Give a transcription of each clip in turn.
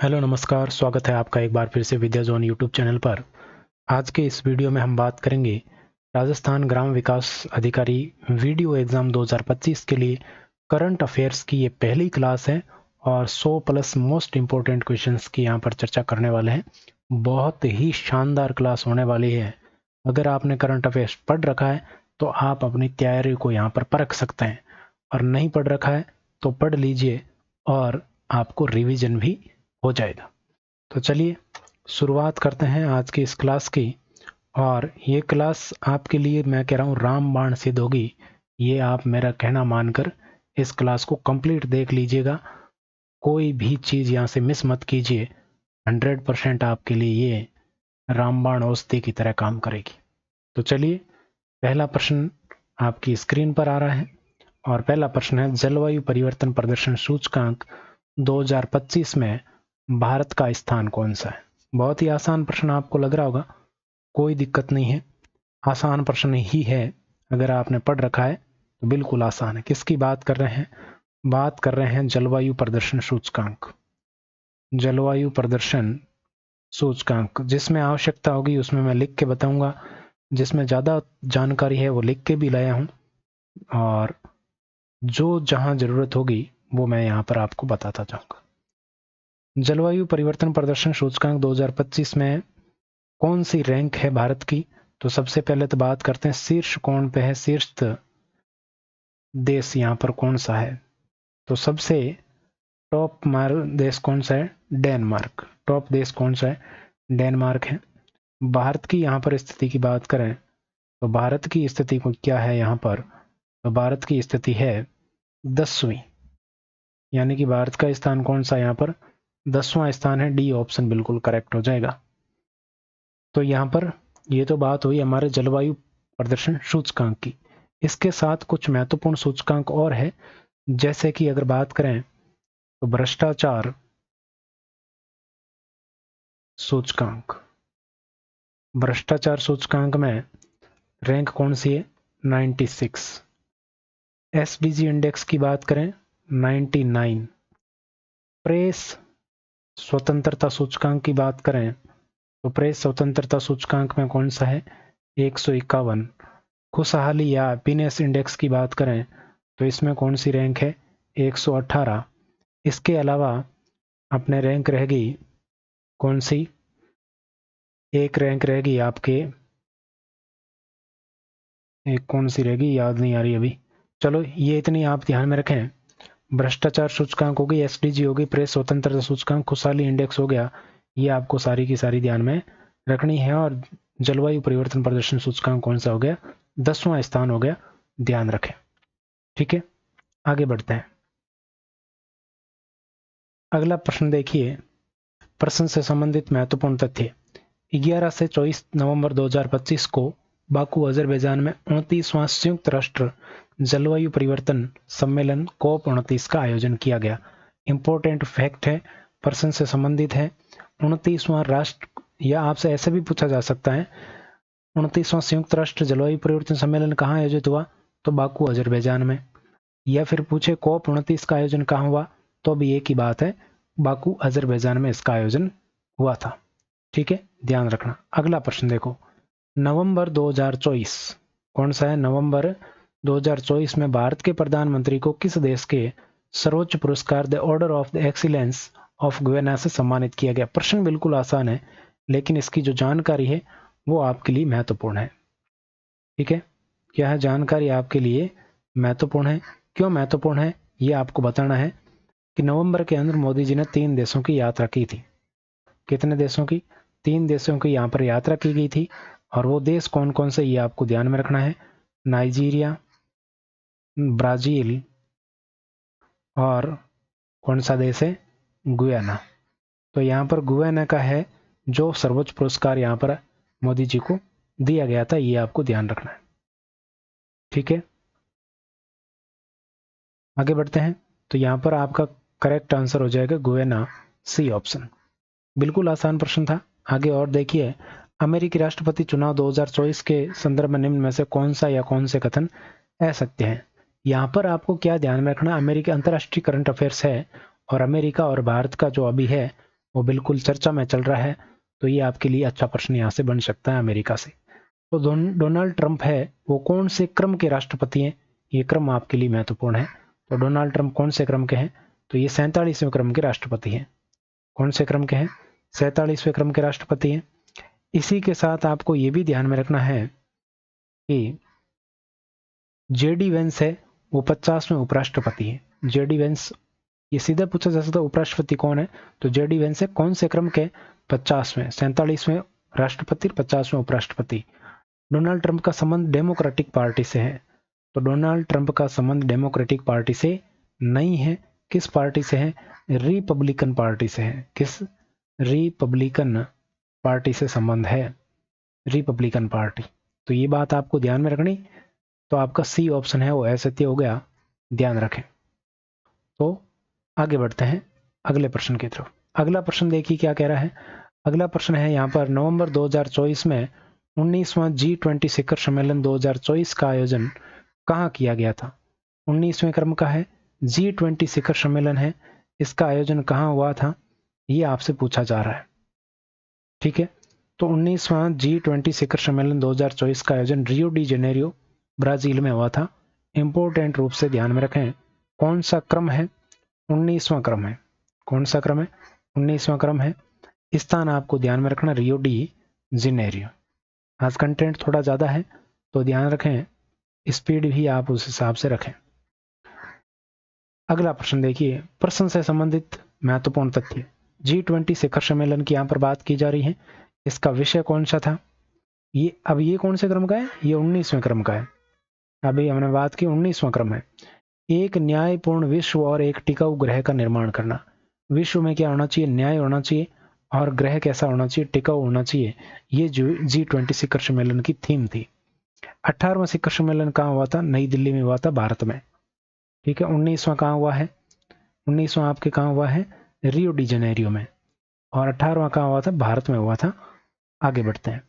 Hello नमस्कार, स्वागत है आपका एक बार फिर से विद्या जोन यूट्यूब चैनल पर। आज के इस वीडियो में हम बात करेंगे राजस्थान ग्राम विकास अधिकारी वीडियो एग्ज़ाम 2025 के लिए करंट अफेयर्स की ये पहली क्लास है और 100 प्लस मोस्ट इम्पोर्टेंट क्वेश्चंस की यहाँ पर चर्चा करने वाले हैं। बहुत ही शानदार क्लास होने वाली है। अगर आपने करंट अफेयर्स पढ़ रखा है तो आप अपनी तैयारी को यहाँ पर परख सकते हैं, और नहीं पढ़ रखा है तो पढ़ लीजिए और आपको रिवीजन भी हो जाएगा। तो चलिए शुरुआत करते हैं आज की इस क्लास की। और ये क्लास आपके लिए मैं कह रहा हूँ रामबाण सिद्ध होगी। ये आप मेरा कहना मानकर इस क्लास को कंप्लीट देख लीजिएगा, कोई भी चीज़ यहाँ से मिस मत कीजिए। 100% आपके लिए ये रामबाण औषधि की तरह काम करेगी। तो चलिए, पहला प्रश्न आपकी स्क्रीन पर आ रहा है और पहला प्रश्न है, जलवायु परिवर्तन प्रदर्शन सूचकांक 2025 में भारत का स्थान कौन सा है? बहुत ही आसान प्रश्न आपको लग रहा होगा, कोई दिक्कत नहीं है, आसान प्रश्न ही है। अगर आपने पढ़ रखा है तो बिल्कुल आसान है। किसकी बात कर रहे हैं? बात कर रहे हैं जलवायु प्रदर्शन सूचकांक। जलवायु प्रदर्शन सूचकांक जिसमें आवश्यकता होगी उसमें मैं लिख के बताऊंगा, जिसमें ज़्यादा जानकारी है वो लिख के भी लाया हूँ, और जो जहाँ ज़रूरत होगी वो मैं यहाँ पर आपको बताता जाऊँगा। जलवायु परिवर्तन प्रदर्शन सूचकांक 2025 में कौन सी रैंक है भारत की? तो सबसे पहले तो बात करते हैं शीर्ष कौन पे है, शीर्ष देश यहाँ पर कौन सा है? तो सबसे टॉप देश कौन सा है? डेनमार्क। टॉप देश कौन सा है? डेनमार्क है। भारत की यहाँ पर स्थिति की बात करें तो भारत की स्थिति को क्या है यहाँ पर? तो भारत की स्थिति है 10वीं, यानी कि भारत का स्थान कौन सा यहाँ पर? 10वां स्थान है। डी ऑप्शन बिल्कुल करेक्ट हो जाएगा। तो यहाँ पर ये तो बात हुई हमारे जलवायु प्रदर्शन सूचकांक की। इसके साथ कुछ महत्वपूर्ण सूचकांक और है, जैसे कि अगर बात करें तो भ्रष्टाचार सूचकांक। भ्रष्टाचार सूचकांक में रैंक कौन सी है? 96। एसडीजी इंडेक्स की बात करें 99। प्रेस स्वतंत्रता सूचकांक की बात करें तो प्रेस स्वतंत्रता सूचकांक में कौन सा है? 151। खुशहाली या हैप्पीनेस इंडेक्स की बात करें तो इसमें कौन सी रैंक है? 118। इसके अलावा अपने रैंक रहेगी कौन सी? एक रैंक रहेगी आपके, एक कौन सी रहेगी याद नहीं आ रही अभी। चलो ये इतनी आप ध्यान में रखें। भ्रष्टाचार सूचकांक होगी, एसडीजी होगी, प्रेस स्वतंत्रता सूचकांक, खुशहाली इंडेक्स हो गया। ये आपको सारी की सारी ध्यान में रखनी है। और जलवायु परिवर्तन प्रदर्शन सूचकांक कौन सा हो गया? 10वां स्थान हो गया, ध्यान रखें। ठीक है, आगे बढ़ते हैं। अगला प्रश्न देखिए, प्रश्न से संबंधित महत्वपूर्ण तथ्य। 11 से 24 नवंबर 2025 को बाकू अजरबैजान में 29वां संयुक्त राष्ट्र जलवायु परिवर्तन सम्मेलन COP29 का आयोजन किया गया। इंपॉर्टेंट फैक्ट है, प्रश्न से संबंधित है। 29वां राष्ट्र, या आपसे ऐसे भी पूछा जा सकता है 29वां संयुक्त राष्ट्र जलवायु परिवर्तन सम्मेलन कहाँ आयोजित हुआ? तो बाकू अजरबैजान में। या फिर पूछे COP29 का आयोजन कहाँ हुआ? तो भी एक ही बात है, बाकू अजरबैजान में इसका आयोजन हुआ था। ठीक है, ध्यान रखना। अगला प्रश्न देखो, नवंबर 2024 कौन सा है? नवंबर 2024 में भारत के प्रधानमंत्री को किस देश के सर्वोच्च पुरस्कार the order of the excellence of Guyana से सम्मानित किया गया? प्रश्न बिल्कुल आसान है, लेकिन इसकी जो जानकारी है वो आपके लिए महत्वपूर्ण है। ठीक है, क्या है जानकारी आपके लिए महत्वपूर्ण है? क्यों महत्वपूर्ण है ये आपको बताना है कि नवंबर के अंदर मोदी जी ने 3 देशों की यात्रा की थी। कितने देशों की? 3 देशों की यहाँ पर यात्रा की गई थी। और वो देश कौन कौन से ये आपको ध्यान में रखना है। नाइजीरिया, ब्राजील, और कौन सा देश है? गुयाना। तो यहाँ पर गुयाना का है जो सर्वोच्च पुरस्कार यहाँ पर मोदी जी को दिया गया था, ये आपको ध्यान रखना है। ठीक है, आगे बढ़ते हैं। तो यहाँ पर आपका करेक्ट आंसर हो जाएगा गुयाना, सी ऑप्शन। बिल्कुल आसान प्रश्न था। आगे और देखिए, अमेरिकी राष्ट्रपति चुनाव 2024 के संदर्भ में निम्न में से कौन सा या कौन से कथन असत्य हैं? यहाँ पर आपको क्या ध्यान में रखना, अमेरिका अंतर्राष्ट्रीय करंट अफेयर्स है और अमेरिका और भारत का जो अभी है वो बिल्कुल चर्चा में चल रहा है। तो ये आपके लिए अच्छा प्रश्न यहाँ से बन सकता है अमेरिका से। तो डोनाल्ड ट्रंप है वो कौन से क्रम के राष्ट्रपति हैं? ये क्रम आपके लिए महत्वपूर्ण है। तो डोनाल्ड ट्रंप कौन से क्रम के हैं? तो ये 47वें क्रम के राष्ट्रपति हैं। कौन से क्रम के हैं? 47वें क्रम के राष्ट्रपति हैं। इसी के साथ आपको ये भी ध्यान में रखना है कि जेडी वेंस है वो 50वें उपराष्ट्रपति है। जेडी वेंस, ये सीधा पूछा जा सकता है उपराष्ट्रपति कौन है? तो जेडी वेंस है कौन से क्रम के? 50वें। 47वें राष्ट्रपति, 50वें उपराष्ट्रपति। डोनाल्ड ट्रंप का संबंध डेमोक्रेटिक पार्टी से है। तो डोनाल्ड ट्रंप का संबंध डेमोक्रेटिक पार्टी से नहीं है। किस पार्टी से है? रिपब्लिकन पार्टी से है। किस? रिपब्लिकन पार्टी से संबंध है, रिपब्लिकन पार्टी। तो ये बात आपको ध्यान में रखनी। तो आपका सी ऑप्शन है वो असत्य हो गया, ध्यान रखें। तो आगे बढ़ते हैं अगले प्रश्न की तरफ। अगला प्रश्न देखिए क्या कह रहा है। अगला प्रश्न है यहाँ पर, नवंबर 2024 में 19वां G20 शिखर सम्मेलन 2024 का आयोजन कहाँ किया गया था? 19वें क्रम का है, G20 शिखर सम्मेलन है, इसका आयोजन कहाँ हुआ था? ये आपसे पूछा जा रहा है। ठीक है, तो 19वां G20 शिखर सम्मेलन 2024 का आयोजन रियो डी जेनेरियो ब्राजील में हुआ था। इंपोर्टेंट रूप से ध्यान में रखें, कौन सा क्रम है? 19वां क्रम है। कौन सा क्रम है? 19वां क्रम है। स्थान आपको ध्यान में रखना, रियो डी जेनेरियो। आज कंटेंट थोड़ा ज़्यादा है तो ध्यान रखें, स्पीड भी आप उस हिसाब से रखें। अगला प्रश्न देखिए, प्रश्न से संबंधित महत्वपूर्ण तथ्य। G20 शिखर सम्मेलन की यहाँ पर बात की जा रही है, इसका विषय कौन सा था? ये कौन से क्रम का है? ये 19वें क्रम का है। अभी हमने बात की 19वां क्रम है। एक न्यायपूर्ण विश्व और एक टिकाऊ ग्रह का निर्माण करना। विश्व में क्या होना चाहिए? न्याय होना चाहिए, और ग्रह कैसा होना चाहिए? टिकाऊ होना चाहिए। ये जो G20 शिखर सम्मेलन की थीम थी। 18वां शिखर सम्मेलन कहाँ हुआ था? नई दिल्ली में हुआ था, भारत में। ठीक है, 19वां कहाँ हुआ है? 19वां आपके कहाँ हुआ है? रियो डी जेनेरियो में। और 18वां कहाँ हुआ था? भारत में हुआ था। आगे बढ़ते हैं।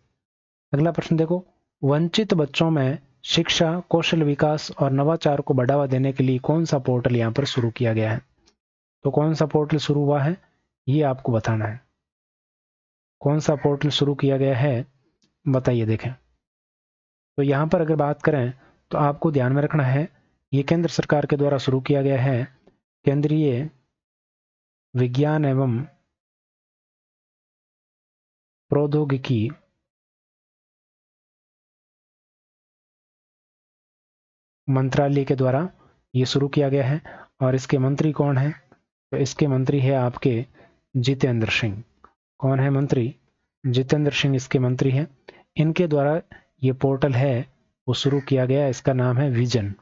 अगला प्रश्न देखो, वंचित बच्चों में शिक्षा, कौशल विकास और नवाचार को बढ़ावा देने के लिए कौन सा पोर्टल यहाँ पर शुरू किया गया है? तो कौन सा पोर्टल शुरू हुआ है, ये आपको बताना है। कौन सा पोर्टल शुरू किया गया है, बताइए। देखें, तो यहाँ पर अगर बात करें तो आपको ध्यान में रखना है, ये केंद्र सरकार के द्वारा शुरू किया गया है। केंद्रीय विज्ञान एवं प्रौद्योगिकी मंत्रालय के द्वारा ये शुरू किया गया है। और इसके मंत्री कौन है? तो इसके मंत्री है आपके जितेंद्र सिंह। कौन है मंत्री? जितेंद्र सिंह इसके मंत्री हैं। इनके द्वारा ये पोर्टल है वो शुरू किया गया, इसका नाम है विजन।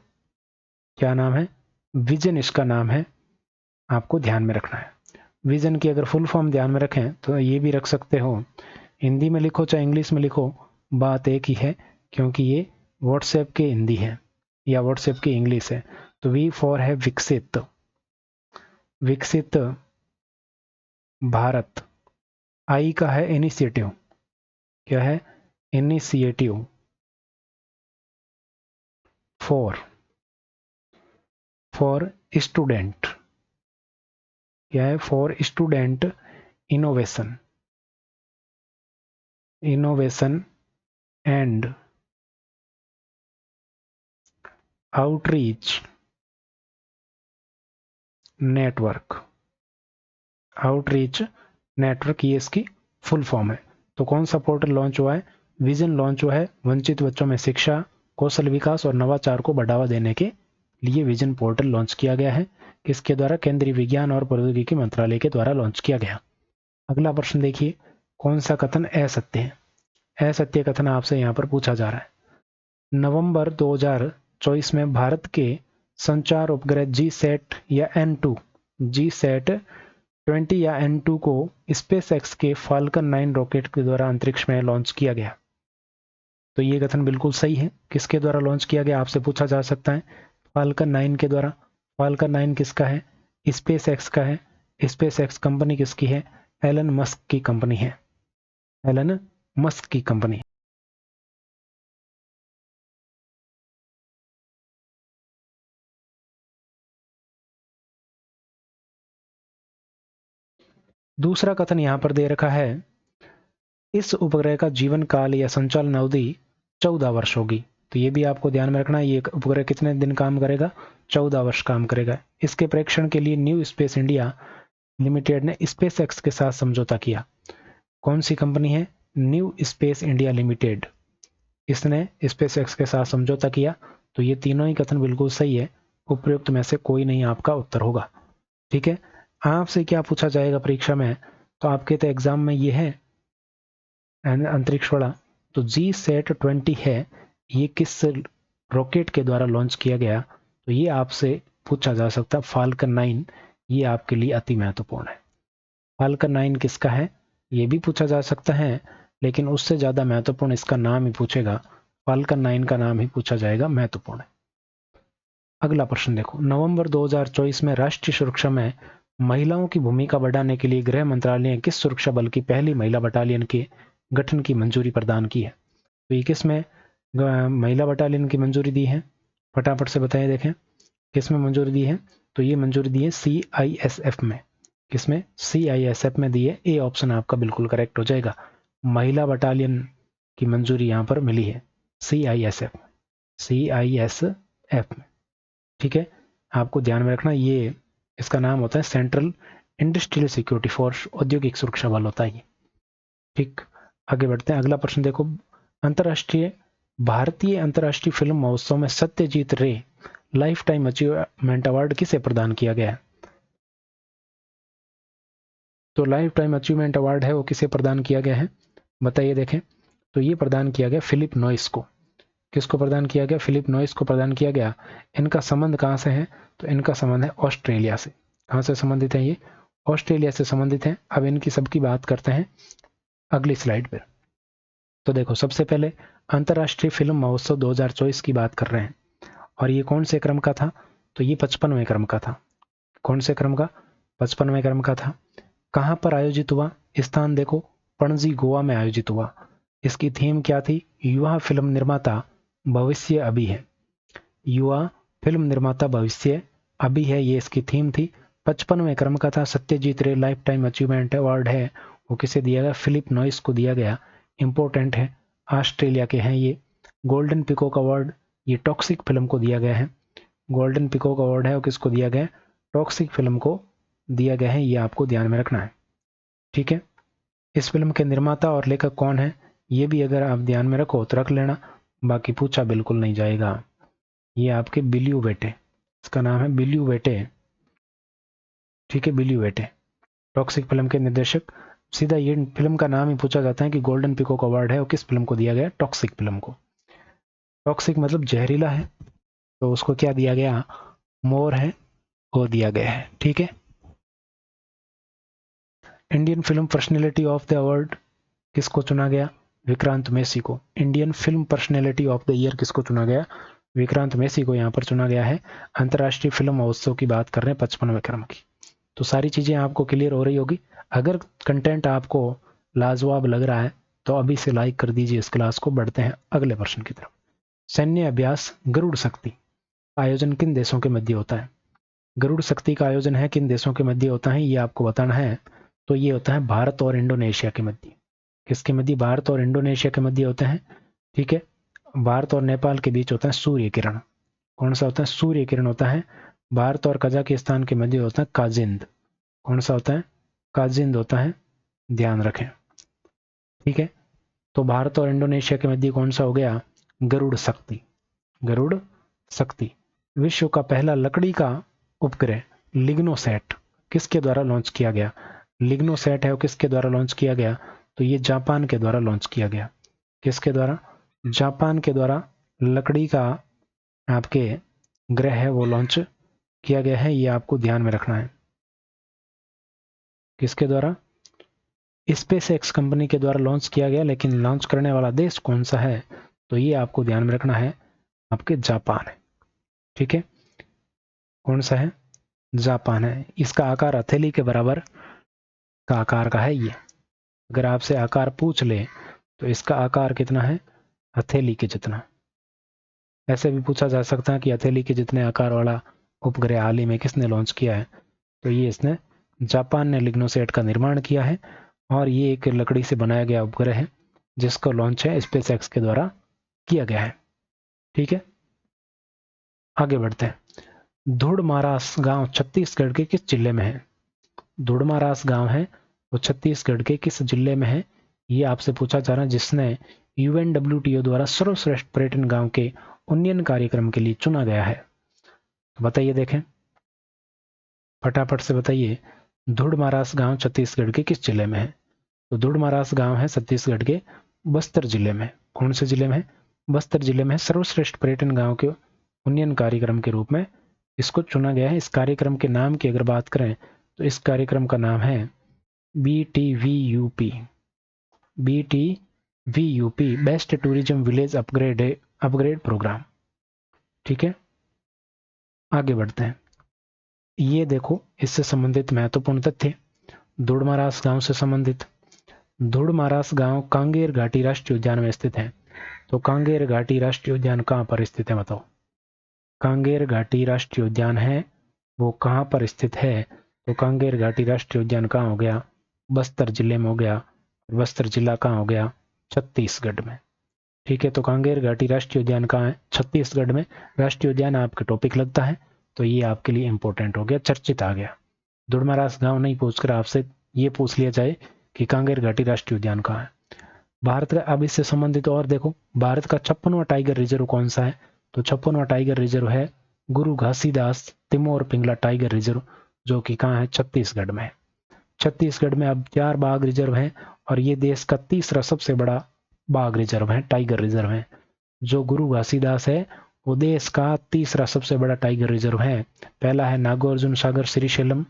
क्या नाम है? विजन इसका नाम है, आपको ध्यान में रखना है। विजन की अगर फुल फॉर्म ध्यान में रखें तो ये भी रख सकते हो, हिंदी में लिखो चाहे इंग्लिश में लिखो, बात एक ही है, क्योंकि ये व्हाट्सएप के हिंदी है या व्हाट्सएप की इंग्लिश है। तो वी फॉर है विकसित, विकसित भारत। आई का है इनिशिएटिव। क्या है? इनिशिएटिव। For student. क्या है? For student innovation, innovation and outreach network. Outreach network, ये इसकी फुल फॉर्म है। तो कौन सा पोर्टल लॉन्च हुआ है? विजन लॉन्च हुआ है। वंचित बच्चों में शिक्षा, कौशल विकास और नवाचार को बढ़ावा देने के लिए विजन पोर्टल लॉन्च किया गया है। किसके द्वारा? केंद्रीय विज्ञान और प्रौद्योगिकी मंत्रालय के द्वारा लॉन्च किया गया। अगला प्रश्न देखिए, कौन सा कथन असत्य है? असत्य कथन आपसे यहाँ पर पूछा जा रहा है। नवंबर 2024 में भारत के संचार उपग्रह G-SAT या N2, G-SAT 20 या N2 को स्पेस एक्स के फाल्कन 9 रॉकेट के द्वारा अंतरिक्ष में लॉन्च किया गया। तो ये कथन बिल्कुल सही है। किसके द्वारा लॉन्च किया गया आपसे पूछा जा सकता है? फाल्कन 9 के द्वारा। फाल्कन 9 किसका है? स्पेस एक्स का है। स्पेस एक्स कंपनी किसकी है? एलन मस्क की कंपनी है। एलन मस्क की कंपनी। दूसरा कथन यहां पर दे रखा है, इस उपग्रह का जीवन काल या संचालन अवधि 14 वर्ष होगी। तो ये भी आपको ध्यान में रखना है, ये उपग्रह कितने दिन काम करेगा, 14 वर्ष काम करेगा। इसके प्रेक्षण के लिए न्यू स्पेस इंडिया लिमिटेड ने स्पेस एक्स के साथ समझौता किया। कौन सी कंपनी है, न्यू स्पेस इंडिया लिमिटेड, इसने स्पेस एक्स के साथ समझौता किया। तो ये तीनों ही कथन बिल्कुल सही है, उपयुक्त में से कोई नहीं आपका उत्तर होगा। ठीक है, आपसे क्या पूछा जाएगा परीक्षा में, तो आपके तो एग्जाम में ये है अंतरिक्ष वाला, तो GSAT-20 है, ये किस रॉकेट के द्वारा लॉन्च किया गया, तो ये आपसे पूछा जा सकता है। फाल्कन 9, ये आपके लिए अति महत्वपूर्ण है। फाल्कन 9 किसका है, ये भी पूछा जा सकता है, लेकिन उससे ज्यादा महत्वपूर्ण इसका नाम ही पूछेगा। फाल्कन 9 का नाम ही पूछा जाएगा, महत्वपूर्ण है। अगला प्रश्न देखो, नवंबर 2024 में राष्ट्रीय सुरक्षा में महिलाओं की भूमिका बढ़ाने के लिए गृह मंत्रालय ने किस सुरक्षा बल की पहली महिला बटालियन के गठन की मंजूरी प्रदान की है। तो ये किसमें महिला बटालियन की मंजूरी दी है, फटाफट से बताइए, देखें किसमें मंजूरी दी है। तो ये मंजूरी दी है CISF में। किसमें, CISF में दी है। ए ऑप्शन आपका बिल्कुल करेक्ट हो जाएगा, महिला बटालियन की मंजूरी यहां पर मिली है CISF में। ठीक है, आपको ध्यान में रखना, ये इसका नाम होता है सेंट्रल इंडस्ट्रियल सिक्योरिटी फोर्स, औद्योगिक सुरक्षा बल होता है ये। ठीक, आगे बढ़ते हैं। अगला प्रश्न देखो, भारतीय अंतर्राष्ट्रीय फिल्म महोत्सव में सत्यजीत रे लाइफ टाइम अचीवमेंट अवार्ड किसे प्रदान किया गया है। तो लाइफ टाइम अचीवमेंट अवार्ड है वो किसे प्रदान किया गया है, बताइए देखें। तो ये प्रदान किया गया फिलिप नॉइस को। किसको प्रदान किया गया, फिलिप नॉइस को प्रदान किया गया। इनका संबंध कहां से है, तो इनका संबंध है ऑस्ट्रेलिया से। कहां से संबंधित है, ये ऑस्ट्रेलिया से संबंधित है। अब इनकी सबकी बात करते हैं अगली स्लाइड पर। तो देखो, सबसे पहले अंतर्राष्ट्रीय फिल्म महोत्सव 2024 की बात कर रहे हैं, और ये कौन से क्रम का था, तो ये 55वें क्रम का था। कौन से क्रम का, 55वें क्रम का था। कहां पर आयोजित हुआ, स्थान देखो, पणजी गोवा में आयोजित हुआ। इसकी थीम क्या थी, युवा फिल्म निर्माता भविष्य अभी है। युवा फिल्म निर्माता भविष्य अभी है, ये इसकी थीम थी। 55वें क्रम का था। सत्यजीत रे लाइफ टाइम अचीवमेंट अवार्ड है वो किसे दिया गया, फिलिप नॉइस को दिया गया। इंपॉर्टेंट है, ऑस्ट्रेलिया के हैं ये। गोल्डन पिकॉक अवार्ड ये टॉक्सिक फिल्म को दिया गया है। गोल्डन पिकॉक अवार्ड है वो किसको दिया गया, टॉक्सिक फिल्म को दिया गया है, ये आपको ध्यान में रखना है। ठीक है, इस फिल्म के निर्माता और लेखक कौन है, ये भी अगर आप ध्यान में रखो तो रख लेना, बाकी पूछा बिल्कुल नहीं जाएगा। ये आपके बिलियू बेटे, इसका नाम है बिलियू बेटे। ठीक है, बिलियू बेटे टॉक्सिक फिल्म के निर्देशक। सीधा ये फिल्म का नाम ही पूछा जाता है कि गोल्डन पिकॉक अवार्ड है वो किस फिल्म को दिया गया, टॉक्सिक फिल्म को। टॉक्सिक मतलब जहरीला है, तो उसको क्या दिया गया, मोर है वो दिया गया है। ठीक है, Indian film personality of the award किसको चुना गया, विक्रांत मैसी को। Indian film personality of the year किसको चुना गया, विक्रांत मैसी को यहाँ पर चुना गया है। अंतर्राष्ट्रीय फिल्म महोत्सव की बात कर रहे हैं 55वें क्रम की। तो सारी चीजें आपको क्लियर हो रही होगी। अगर कंटेंट आपको लाजवाब लग रहा है तो अभी से लाइक कर दीजिए इस क्लास को। बढ़ते हैं अगले प्रश्न की तरफ। सैन्य अभ्यास गरुड़ शक्ति आयोजन किन देशों के मध्य होता है। गरुड़ शक्ति का आयोजन है किन देशों के मध्य होता है, ये आपको बताना है। तो ये होता है भारत और इंडोनेशिया के मध्य। किसके मध्य, भारत और इंडोनेशिया के मध्य होते हैं। ठीक है, भारत और नेपाल के बीच होता है सूर्य किरण। कौन सा होता है, सूर्य किरण होता है। भारत और कजाकिस्तान के मध्य होता है काजिंद। कौन सा होता है, काजिंद होता है, ध्यान रखें। ठीक है, तो भारत और इंडोनेशिया के मध्य कौन सा हो गया, गरुड़ शक्ति। गरुड़ शक्ति। विश्व का पहला लकड़ी का उपग्रह लिग्नोसैट किसके द्वारा लॉन्च किया गया। लिग्नोसैट है वो किसके द्वारा लॉन्च किया गया, तो ये जापान के द्वारा लॉन्च किया गया। किसके द्वारा, जापान के द्वारा लकड़ी का आपके ग्रह है वो लॉन्च किया गया है, ये आपको ध्यान में रखना है। किसके द्वारा, स्पेस एक्स कंपनी के द्वारा लॉन्च किया गया, लेकिन लॉन्च करने वाला देश कौन सा है, तो ये आपको ध्यान में रखना है, आपके जापान है। ठीक है, कौन सा है, जापान है। इसका आकार हथेली के बराबर का आकार का है ये। अगर आपसे आकार पूछ ले तो इसका आकार कितना है, हथेली के जितना। ऐसे भी पूछा जा सकता है कि हथेली के जितने आकार वाला उपग्रह हाल ही में किसने लॉन्च किया है, तो ये इसने जापान ने लिग्नोसैट का निर्माण किया है और ये एक लकड़ी से बनाया गया उपग्रह है जिसका लॉन्च है स्पेस एक्स के द्वारा किया गया है। ठीक है, आगे बढ़ते हैं। धुड़मारास गांव छत्तीसगढ़ के किस जिले में है? धुड़मारास गांव है वो छत्तीसगढ़ के किस जिले में है, ये आपसे पूछा जा रहा है, जिसने UNWTO द्वारा सर्वश्रेष्ठ पर्यटन गांव के उन्नयन कार्यक्रम के लिए चुना गया है। तो बताइए, देखें फटाफट से बताइए, धुड़मारास गांव छत्तीसगढ़ के किस जिले में है? तो धुड़मारास गांव है छत्तीसगढ़ के बस्तर जिले में। कौन से जिले में है? बस्तर जिले में। सर्वश्रेष्ठ पर्यटन गांव के उन्नयन कार्यक्रम के रूप में इसको चुना गया है। इस कार्यक्रम के नाम की अगर बात करें तो इस कार्यक्रम का नाम है BTVUP, best tourism village upgrade programme. ठीक है, आगे बढ़ते हैं। ये देखो इससे संबंधित महत्वपूर्ण तथ्य, धुड़मारास गांव से संबंधित। धुड़मारास गांव कांगेर घाटी राष्ट्रीय उद्यान में स्थित है। तो कांगेर घाटी राष्ट्रीय उद्यान कहां पर स्थित है बताओ? कांगेर घाटी राष्ट्रीय उद्यान है वो कहां पर स्थित है? तो कांगेर घाटी राष्ट्रीय उद्यान कहां हो गया? बस्तर जिले में हो गया। बस्तर जिला कहां हो गया? छत्तीसगढ़ में। ठीक है, तो कांगेर घाटी राष्ट्रीय उद्यान कहां है? छत्तीसगढ़ में। राष्ट्रीय उद्यान आपका टॉपिक लगता है तो ये आपके लिए इंपॉर्टेंट हो गया, चर्चित आ गया। धुड़मारास गांव नहीं पूछकर आपसे ये पूछ लिया जाए कि कांगेर घाटी राष्ट्रीय उद्यान कहां है। भारत का, अब इससे संबंधित और देखो, भारत का 56वां टाइगर रिजर्व कौन सा है? तो 56वां टाइगर रिजर्व है गुरु घासीदास तिमोर पिंगला टाइगर रिजर्व, जो कि कहाँ है? छत्तीसगढ़ में। छत्तीसगढ़ में अब 4 बाघ रिजर्व हैं और ये देश का तीसरा सबसे बड़ा बाघ रिजर्व है, टाइगर रिजर्व है। जो गुरु घासीदास है वो देश का तीसरा सबसे बड़ा टाइगर रिजर्व है। पहला है नागार्जुन सागर श्रीशैलम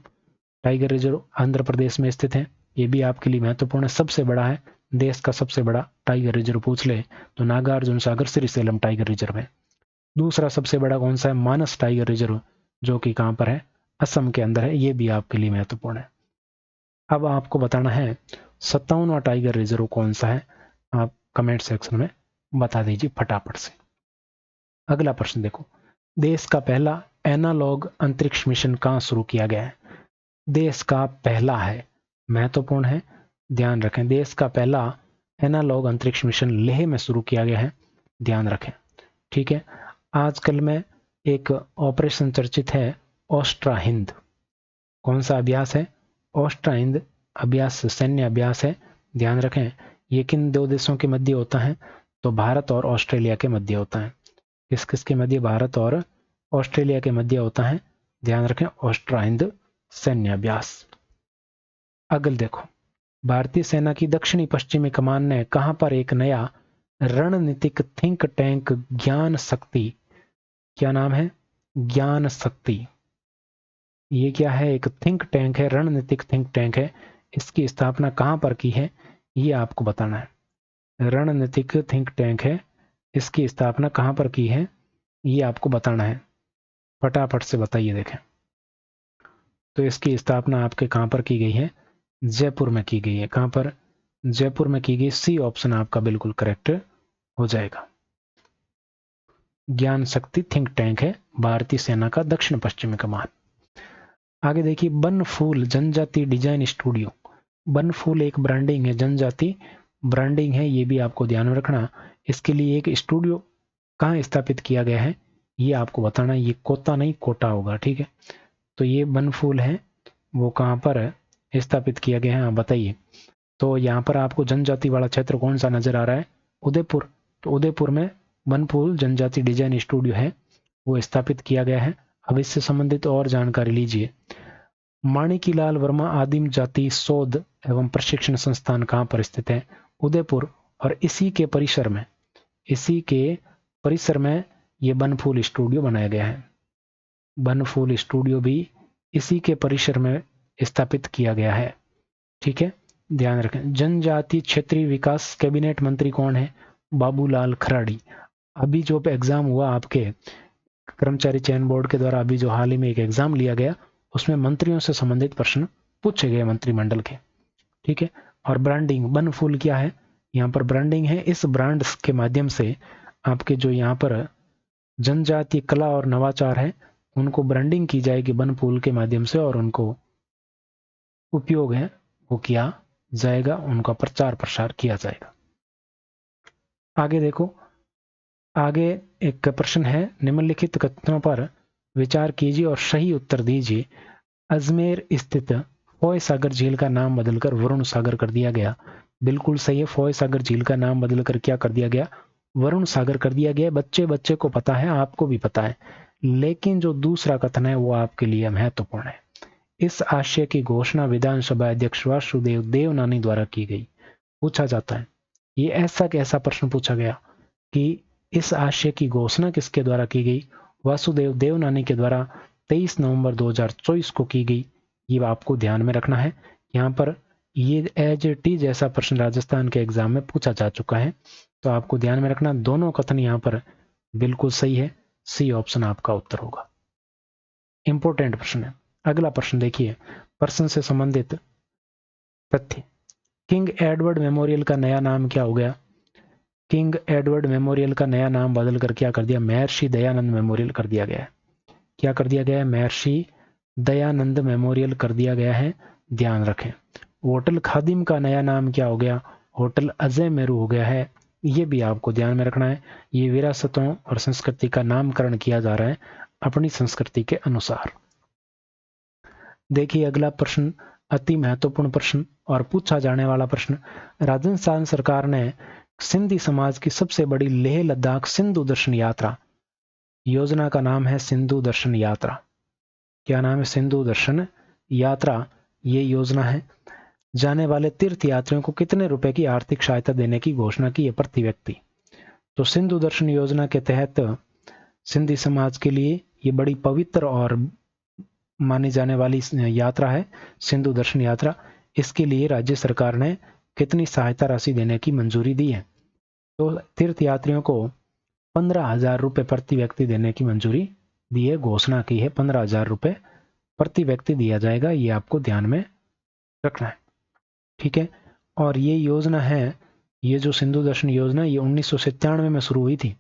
टाइगर रिजर्व, आंध्र प्रदेश में स्थित है। ये भी आपके लिए महत्वपूर्ण है, सबसे बड़ा है, देश का सबसे बड़ा टाइगर रिजर्व पूछ ले तो नागार्जुन सागर श्रीशैलम टाइगर रिजर्व है। दूसरा सबसे बड़ा कौन सा है? मानस टाइगर रिजर्व, जो कि कहां पर है? असम के अंदर है। ये भी आपके लिए महत्वपूर्ण है। अब आपको बताना है 57वां टाइगर रिजर्व कौन सा है, आप कमेंट सेक्शन में बता दीजिए फटाफट से। अगला प्रश्न देखो, देश का पहला एनालॉग अंतरिक्ष मिशन कहां शुरू किया गया है? देश का पहला है, महत्वपूर्ण है, ध्यान रखें। देश का पहला एनालॉग अंतरिक्ष मिशन लेह में शुरू किया गया है, ध्यान रखें। ठीक है, आजकल में एक ऑपरेशन चर्चित है ऑस्ट्रा हिंद। कौन सा अभ्यास है? ऑस्ट्रा हिंद अभ्यास, सैन्य अभ्यास है, ध्यान रखें। ये किन 2 देशों के मध्य होता है? तो भारत और ऑस्ट्रेलिया के मध्य होता है। किस किस के मध्य? भारत और ऑस्ट्रेलिया के मध्य होता है, ध्यान रखें, ऑस्ट्रा हिंद सैन्य अभ्यास। अगल देखो, भारतीय सेना की दक्षिणी पश्चिमी कमान ने कहां पर एक नया रणनीतिक थिंक टैंक ज्ञान शक्ति, क्या नाम है? ज्ञान शक्ति। ये क्या है? एक थिंक टैंक है, रणनीतिक थिंक टैंक है। इसकी स्थापना कहां पर की है ये आपको बताना है। रणनीतिक थिंक टैंक है, इसकी स्थापना कहां पर की है ये आपको बताना है, फटाफट से बताइए। देखें तो इसकी स्थापना आपके कहां पर की गई है? जयपुर में की गई है। कहां पर? जयपुर में की गई। सी ऑप्शन आपका बिल्कुल करेक्ट हो जाएगा। ज्ञान शक्ति थिंक टैंक है भारतीय सेना का दक्षिण पश्चिमी कमान। आगे देखिए, बनफूल जनजाति डिजाइन स्टूडियो। बनफूल एक ब्रांडिंग है, जनजाति ब्रांडिंग है, ये भी आपको ध्यान में रखना। इसके लिए एक स्टूडियो कहाँ स्थापित किया गया है ये आपको बताना। ये कोता नहीं कोटा होगा, ठीक है। तो ये बनफूल है वो कहाँ पर स्थापित किया गया है, बताइए। तो यहाँ पर आपको जनजाति वाला क्षेत्र कौन सा नजर आ रहा है? उदयपुर। तो उदयपुर में बनफूल जनजाति डिजाइन स्टूडियो है वो स्थापित किया गया है। अब इससे संबंधित और जानकारी लीजिए। माणिकीलाल वर्मा आदिम जाति शोध एवं प्रशिक्षण संस्थान कहाँ पर स्थित है? उदयपुर। और इसी के परिसर में ये बनफूल स्टूडियो बनाया गया है। बनफूल स्टूडियो भी इसी के परिसर में स्थापित किया गया है, ठीक है, ध्यान रखें। जनजातीय क्षेत्रीय विकास कैबिनेट मंत्री कौन है? बाबूलाल खराड़ी। अभी जो एग्जाम हुआ आपके कर्मचारी चयन बोर्ड के द्वारा, अभी जो हाल ही में एक एग्जाम लिया गया उसमें मंत्रियों से संबंधित प्रश्न पूछे गए मंत्रिमंडल के, ठीक है। और ब्रांडिंग, बनफूल क्या है? यहाँ पर ब्रांडिंग है। इस ब्रांड के माध्यम से आपके जो यहाँ पर जनजातीय कला और नवाचार है उनको ब्रांडिंग की जाएगी बनफूल के माध्यम से, और उनको उपयोग है वो किया जाएगा, उनका प्रचार प्रसार किया जाएगा। आगे देखो, आगे एक प्रश्न है, निम्नलिखित कथनों पर विचार कीजिए और सही उत्तर दीजिए। अजमेर स्थित फोय सागर झील का नाम बदलकर वरुण सागर कर दिया गया। बिल्कुल सही है, फोय सागर झील का नाम बदलकर क्या कर दिया गया? वरुण सागर कर दिया गया। बच्चे बच्चे को पता है, आपको भी पता है, लेकिन जो दूसरा कथन है वो आपके लिए महत्वपूर्ण है। इस आशय की घोषणा विधानसभा अध्यक्ष वासुदेव देवनानी द्वारा की गई। पूछा जाता है, ये ऐसा कैसा प्रश्न पूछा गया कि इस आशय की घोषणा किसके द्वारा की गई? वासुदेव देवनानी के द्वारा 23 नवंबर 2024 को की गई। ये आपको ध्यान में रखना है। यहाँ पर ये एज इट इज जैसा प्रश्न राजस्थान के एग्जाम में पूछा जा चुका है, तो आपको ध्यान में रखना, दोनों कथन यहाँ पर बिल्कुल सही है। सी ऑप्शन आपका उत्तर होगा। इंपॉर्टेंट प्रश्न है। अगला प्रश्न देखिए, प्रश्न से संबंधित तथ्य। किंग एडवर्ड मेमोरियल का नया नाम क्या हो गया? किंग एडवर्ड मेमोरियल का नया नाम बदलकर क्या कर दिया? महर्षि दयानंद मेमोरियल कर दिया गया है। क्या कर दिया गया है? महर्षि दयानंद मेमोरियल कर दिया गया है, ध्यान रखें। होटल खादिम का नया नाम क्या हो गया? होटल अजय मेरू हो गया है। ये भी आपको ध्यान में रखना है। ये विरासतों और संस्कृति का नामकरण किया जा रहा है अपनी संस्कृति के अनुसार। देखिए अगला प्रश्न, अति महत्वपूर्ण प्रश्न और पूछा जाने वाला प्रश्न। राजस्थान सरकार ने सिंधी समाज की सबसे बड़ी लेह लद्दाख सिंधु दर्शन यात्रा योजना का नाम है सिंधु दर्शन यात्रा। क्या नाम है? सिंधु दर्शन यात्रा ये योजना है। जाने वाले तीर्थ यात्रियों को कितने रुपए की आर्थिक सहायता देने की घोषणा की है प्रति व्यक्ति? तो सिंधु दर्शन योजना के तहत सिंधी समाज के लिए ये बड़ी पवित्र और मानी जाने वाली यात्रा है, सिंधु दर्शन यात्रा। इसके लिए राज्य सरकार ने कितनी सहायता राशि देने की मंजूरी दी है? तो तीर्थ यात्रियों को 15,000 रुपए प्रति व्यक्ति देने की मंजूरी दी है, घोषणा की है। 15,000 रुपए प्रति व्यक्ति दिया जाएगा, ये आपको ध्यान में रखना है, ठीक है। और ये योजना है, ये जो सिंधु दर्शन योजना, ये 1997 में शुरू हुई थी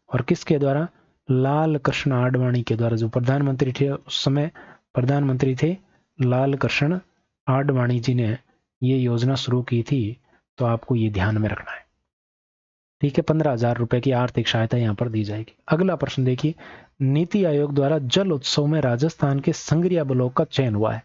और किसके द्वारा? लाल कृष्ण आडवाणी के द्वारा। जो प्रधानमंत्री थे उस समय, प्रधानमंत्री थे लाल कृष्ण आडवाणी जी ने ये योजना शुरू की थी, तो आपको ये ध्यान में रखना है, ठीक है। 15,000 रुपए की आर्थिक सहायता यहां पर दी जाएगी। अगला प्रश्न देखिए, नीति आयोग द्वारा जल उत्सव में राजस्थान के संगरिया ब्लॉक का चयन हुआ है।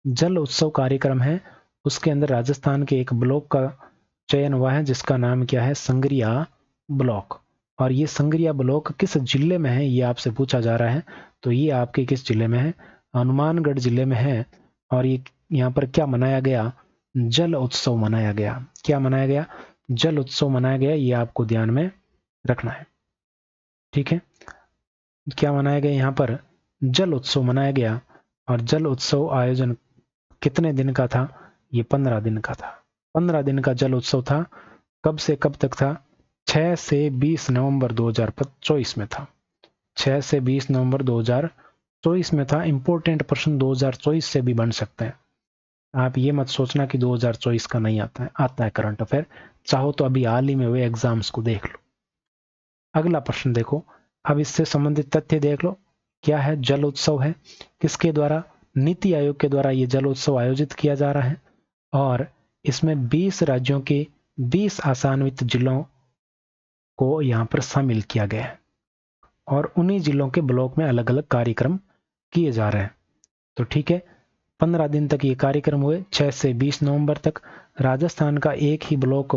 जल उत्सव कार्यक्रम है, उसके अंदर राजस्थान के एक ब्लॉक का चयन हुआ है जिसका नाम क्या है? संगरिया ब्लॉक। और ये संगरिया ब्लॉक किस जिले में है ये आपसे पूछा जा रहा है, तो ये आपके किस जिले में है? हनुमानगढ़ जिले में है। और ये यहाँ पर क्या मनाया गया? जल उत्सव मनाया गया। क्या मनाया गया? जल उत्सव मनाया गया, ये आपको ध्यान में रखना है, ठीक है। क्या मनाया गया? यहाँ पर जल उत्सव मनाया गया। और जल उत्सव आयोजन कितने दिन का था? ये 15 दिन का था। 15 दिन का जल उत्सव था। कब से कब तक था? 6 से 20 नवंबर 2024 में था। 6 से 20 नवंबर 2024 में था। इंपॉर्टेंट प्रश्न 2024 से भी बन सकते हैं। आप ये मत सोचना कि 2024 का नहीं आता है, आता है करंट अफेयर। चाहो तो अभी हाल ही में हुए एग्जाम्स को देख लो। अगला प्रश्न देखो, अब इससे संबंधित तथ्य देख लो। क्या है? जल उत्सव है। किसके द्वारा? नीति आयोग के द्वारा ये जल उत्सव आयोजित किया जा रहा है। और इसमें 20 राज्यों के 20 आसान्वित जिलों को यहाँ पर शामिल किया गया है और उन्हीं जिलों के ब्लॉक में अलग अलग कार्यक्रम किए जा रहे हैं। तो ठीक है, 15 दिन तक ये कार्यक्रम हुए, 6 से 20 नवंबर तक। राजस्थान का एक ही ब्लॉक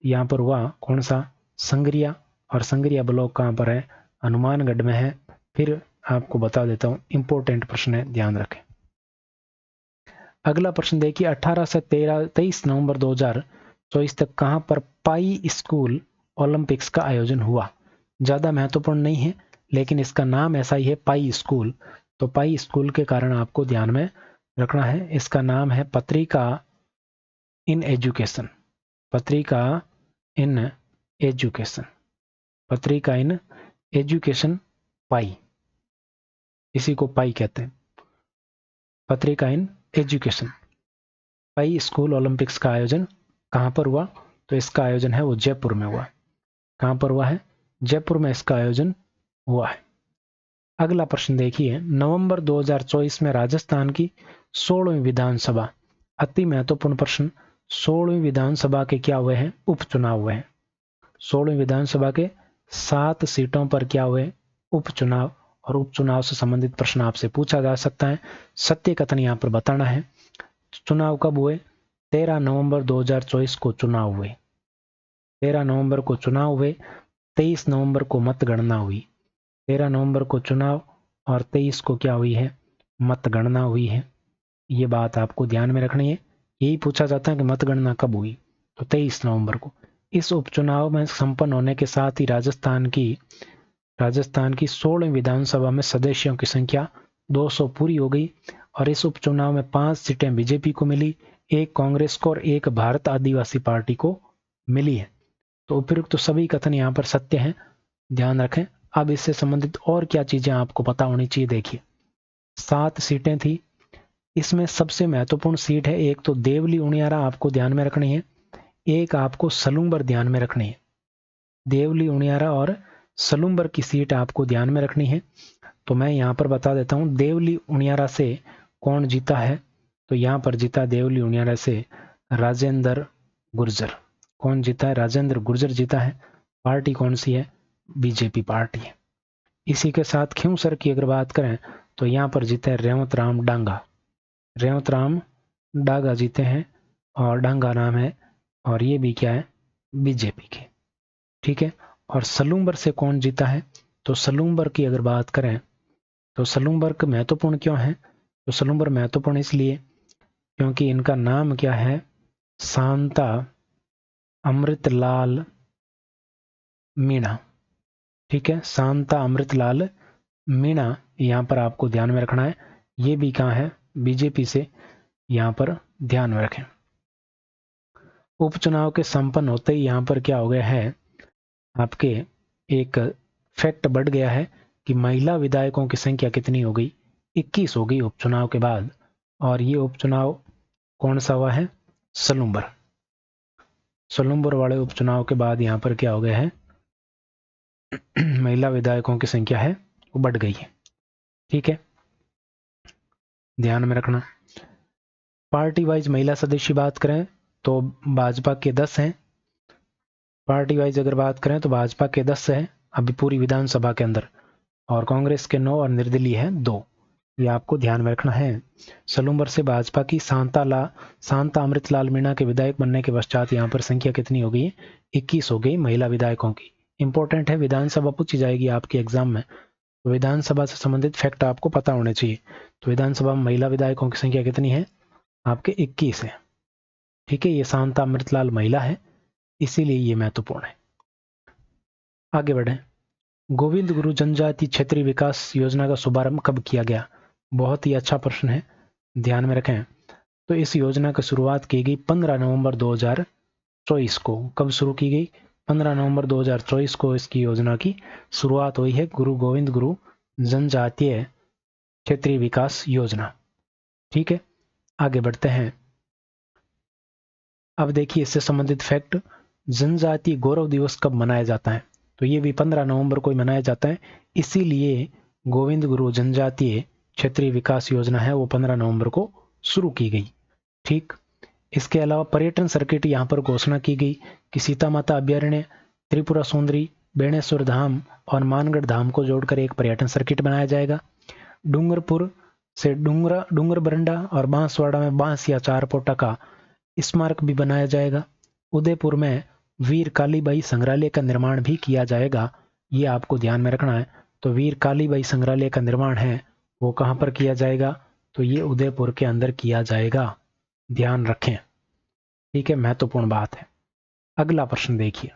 यहाँ पर हुआ, कौन सा? संगरिया। और संगरिया ब्लॉक कहाँ पर है? हनुमानगढ़ में है। फिर आपको बता देता हूँ, इंपॉर्टेंट प्रश्न है, ध्यान रखें। अगला प्रश्न देखिए, 18 से 23 नवंबर 2024 तक कहां पर पाई स्कूल ओलंपिक्स का आयोजन हुआ? ज्यादा महत्वपूर्ण नहीं है, लेकिन इसका नाम ऐसा ही है, पाई स्कूल। तो पाई स्कूल के कारण आपको ध्यान में रखना है। इसका नाम है पत्रिका इन एजुकेशन। पत्रिका इन एजुकेशन। पत्रिका इन एजुकेशन पाई, इसी को पाई कहते हैं, पत्रिका in education. Pi school Olympics का आयोजन कहां पर हुआ? तो इसका आयोजन है वो जयपुर में हुआ। कहां पर हुआ है? जयपुर में इसका आयोजन हुआ है। अगला प्रश्न देखिए, नवंबर 2024 में राजस्थान की 16वीं विधानसभा अति महत्वपूर्ण प्रश्न, 16वीं विधानसभा के क्या हुए हैं? उपचुनाव हुए हैं। 16वीं विधानसभा के 7 सीटों पर क्या हुए? उपचुनाव। और उपचुनाव से संबंधित प्रश्न आपसे पूछा जा सकता है। सत्य कथन यहाँ पर बताना है। चुनाव कब हुए? 13 नवंबर 2024 को चुनाव हुए। 13 नवंबर को चुनाव हुए, 23 नवंबर को मतगणना हुई। 13 नवंबर को चुनाव और 23 को क्या हुई है? मतगणना हुई है। ये बात आपको ध्यान में रखनी है। यही पूछा जाता है कि मतगणना कब हुई, तो 23 नवंबर को। इस उपचुनाव में संपन्न होने के साथ ही राजस्थान की 16वीं विधानसभा में सदस्यों की संख्या 200 पूरी हो गई और इस उपचुनाव में 5 सीटें बीजेपी को मिली, 1 कांग्रेस को और 1 भारत आदिवासी पार्टी को मिली है। तो उपयुक्त तो सभी कथन यहाँ पर सत्य हैं, ध्यान रखें। अब इससे संबंधित और क्या चीजें आपको पता होनी चाहिए, देखिए। 7 सीटें थी, इसमें सबसे महत्वपूर्ण सीट है, एक तो देवली उनियारा आपको ध्यान में रखनी है, एक आपको सलूम्बर ध्यान में रखनी है। देवली उनियारा और सलूम्बर की सीट आपको ध्यान में रखनी है। तो मैं यहाँ पर बता देता हूँ देवली उनियारा से कौन जीता है। तो यहाँ पर जीता देवली उनियारा से राजेंद्र गुर्जर। कौन जीता है? राजेंद्र गुर्जर जीता है। पार्टी कौन सी है? बीजेपी पार्टी है। इसी के साथ खींवसर की अगर बात करें तो यहाँ पर जीते हैं रेवंत राम डांगा। रेवंत राम डांगा जीते हैं और डांगा नाम है, और ये भी क्या है? बीजेपी के। ठीक है। और सलूम्बर से कौन जीता है? तो सलूम्बर की अगर बात करें तो सलूम्बर महत्वपूर्ण क्यों है? तो सलूम्बर महत्वपूर्ण इसलिए क्योंकि इनका नाम क्या है? शांता अमृतलाल मीणा। ठीक है, शांता अमृतलाल मीणा यहाँ पर आपको ध्यान में रखना है। ये भी कहाँ है? बीजेपी से, यहाँ पर ध्यान में रखें। उपचुनाव के संपन्न होते ही यहाँ पर क्या हो गया है? आपके एक फैक्ट बढ़ गया है कि महिला विधायकों की संख्या कितनी हो गई? 21 हो गई उपचुनाव के बाद। और ये उपचुनाव कौन सा हुआ है? सलूम्बर। सलूम्बर वाले उपचुनाव के बाद यहाँ पर क्या हो गया है? महिला विधायकों की संख्या है वो बढ़ गई है। ठीक है, ध्यान में रखना। पार्टी वाइज महिला सदस्य बात करें तो भाजपा के 10 हैं। पार्टी वाइज अगर बात करें तो भाजपा के 10 हैं अभी पूरी विधानसभा के अंदर, और कांग्रेस के 9 और निर्दलीय है 2। ये आपको ध्यान में रखना है। सलूम्बर से भाजपा की शांता अमृतलाल मीणा के विधायक बनने के पश्चात यहाँ पर संख्या कितनी हो गई है? 21 हो गई महिला विधायकों की। इंपॉर्टेंट है, विधानसभा पूछी जाएगी आपके एग्जाम में, तो विधानसभा से संबंधित फैक्ट आपको पता होने चाहिए। तो विधानसभा में महिला विधायकों की संख्या कितनी है? आपके 21 है। ठीक है, ये शांता अमृतलाल महिला है, इसीलिए ये महत्वपूर्ण है। आगे बढ़े। गोविंद गुरु जनजाति क्षेत्रीय विकास योजना का शुभारंभ कब किया गया? बहुत ही अच्छा प्रश्न है, ध्यान में रखें। तो इस योजना की शुरुआत की गई 15 नवंबर 2024 को। कब शुरू की गई? 15 नवंबर 2024 को इसकी योजना की शुरुआत हुई है, गुरु गोविंद गुरु जनजातीय क्षेत्रीय विकास योजना। ठीक है, आगे बढ़ते हैं। अब देखिए इससे संबंधित फैक्ट, जनजातीय गौरव दिवस कब मनाया जाता है? तो ये भी 15 नवंबर को ही मनाया जाता है, इसीलिए गोविंद गुरु जनजातीय क्षेत्रीय विकास योजना है वो 15 नवंबर को शुरू की गई। ठीक, इसके अलावा पर्यटन सर्किट यहाँ पर घोषणा की गई कि सीता माता अभ्यारण्य, त्रिपुरा सुंदरी, बेणेश्वर धाम और मानगढ़ धाम को जोड़कर एक पर्यटन सर्किट बनाया जाएगा। डूंगरपुर से डूंगर बरंडा और बांसवाड़ा में बांस या चार पोटा का स्मारक भी बनाया जाएगा। उदयपुर में वीर कालीबाई संग्रहालय का निर्माण भी किया जाएगा, ये आपको ध्यान में रखना है। तो वीर कालीबाई संग्रहालय का निर्माण है वो कहाँ पर किया जाएगा? तो ये उदयपुर के अंदर किया जाएगा, ध्यान रखें। ठीक है, महत्वपूर्ण बात है। अगला प्रश्न देखिए।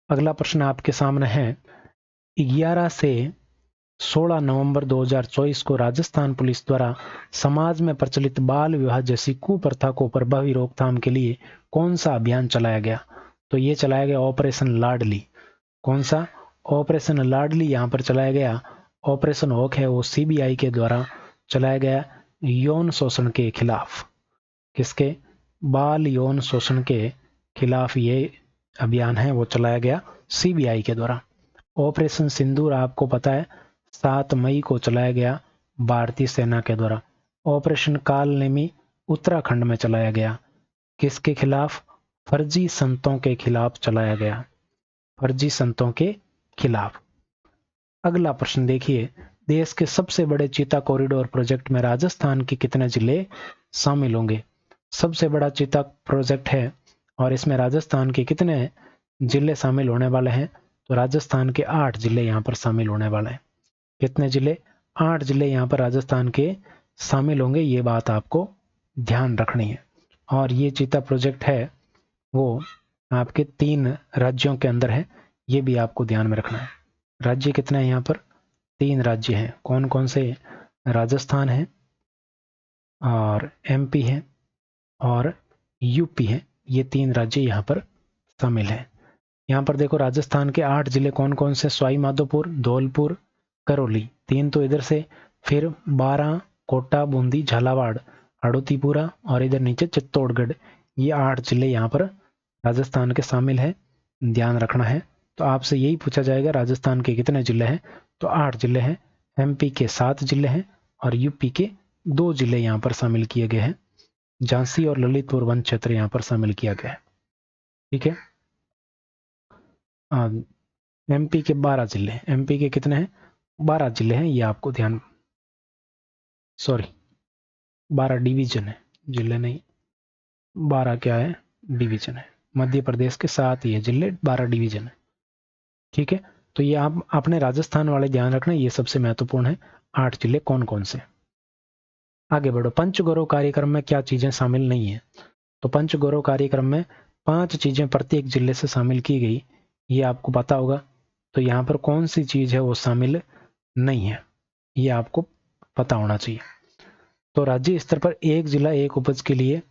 अगला प्रश्न आपके सामने है, 11 से 16 नवंबर 2024 को राजस्थान पुलिस द्वारा समाज में प्रचलित बाल विवाह जैसी कुप्रथा को प्रभावी रोकथाम के लिए कौन सा अभियान चलाया गया? तो ये चलाया गया ऑपरेशन लाडली। कौन सा? ऑपरेशन लाडली यहाँ पर चलाया गया। ऑपरेशन हॉक है वो सीबीआई के द्वारा चलाया गया यौन शोषण के खिलाफ। किसके? बाल यौन शोषण के खिलाफ ये अभियान है वो चलाया गया सीबीआई के द्वारा। ऑपरेशन सिंदूर आपको पता है 7 मई को चलाया गया भारतीय सेना के द्वारा। ऑपरेशन काल नेमी उत्तराखंड में चलाया गया। किसके खिलाफ? फर्जी संतों के खिलाफ चलाया गया, फर्जी संतों के खिलाफ। अगला प्रश्न देखिए, देश के सबसे बड़े चीता कॉरिडोर प्रोजेक्ट में राजस्थान के कितने जिले शामिल होंगे? सबसे बड़ा चीता प्रोजेक्ट है और इसमें राजस्थान के कितने जिले शामिल होने वाले हैं? तो राजस्थान के 8 जिले यहां पर शामिल होने वाले हैं। कितने जिले? 8 जिले यहां पर राजस्थान के शामिल होंगे, ये बात आपको ध्यान रखनी है। और ये चीता प्रोजेक्ट है वो आपके 3 राज्यों के अंदर है, ये भी आपको ध्यान में रखना है। राज्य कितने हैं यहाँ पर? 3 राज्य हैं। कौन कौन से? राजस्थान है और एमपी है और यूपी है, ये 3 राज्य यहाँ पर शामिल हैं। यहाँ पर देखो राजस्थान के 8 जिले कौन कौन से? सवाई माधोपुर, धौलपुर, करौली, 3 तो इधर से, फिर 12 कोटा, बूंदी, झालावाड़, अड़ोतीपुरा और इधर नीचे चित्तौड़गढ़, ये 8 जिले यहाँ पर राजस्थान के शामिल है, ध्यान रखना है। तो आपसे यही पूछा जाएगा राजस्थान के कितने जिले हैं? तो 8 जिले हैं, एमपी के 7 जिले हैं और यूपी के 2 जिले यहाँ पर शामिल किए गए हैं। झांसी और ललितपुर वन क्षेत्र यहाँ पर शामिल किया गया है। ठीक है, एमपी के 12 जिले, एमपी के कितने हैं? 12 जिले हैं, ये आपको ध्यान, सॉरी 12 डिवीजन है, जिले नहीं, 12 क्या है? डिवीजन है। मध्य प्रदेश के 7 ये जिले, 12 डिवीजन है। ठीक है, तो ये आप अपने राजस्थान वाले ध्यान रखना, ये सबसे महत्वपूर्ण है। 8 जिले कौन कौन से? आगे बढ़ो। पंचगौरव कार्यक्रम में क्या चीजें शामिल नहीं है? तो पंचगौरव कार्यक्रम में 5 चीजें प्रत्येक जिले से शामिल की गई, ये आपको पता होगा। तो यहाँ पर कौन सी चीज है वो शामिल नहीं है, ये आपको पता होना चाहिए। तो राज्य स्तर पर एक जिला एक उपज के लिए,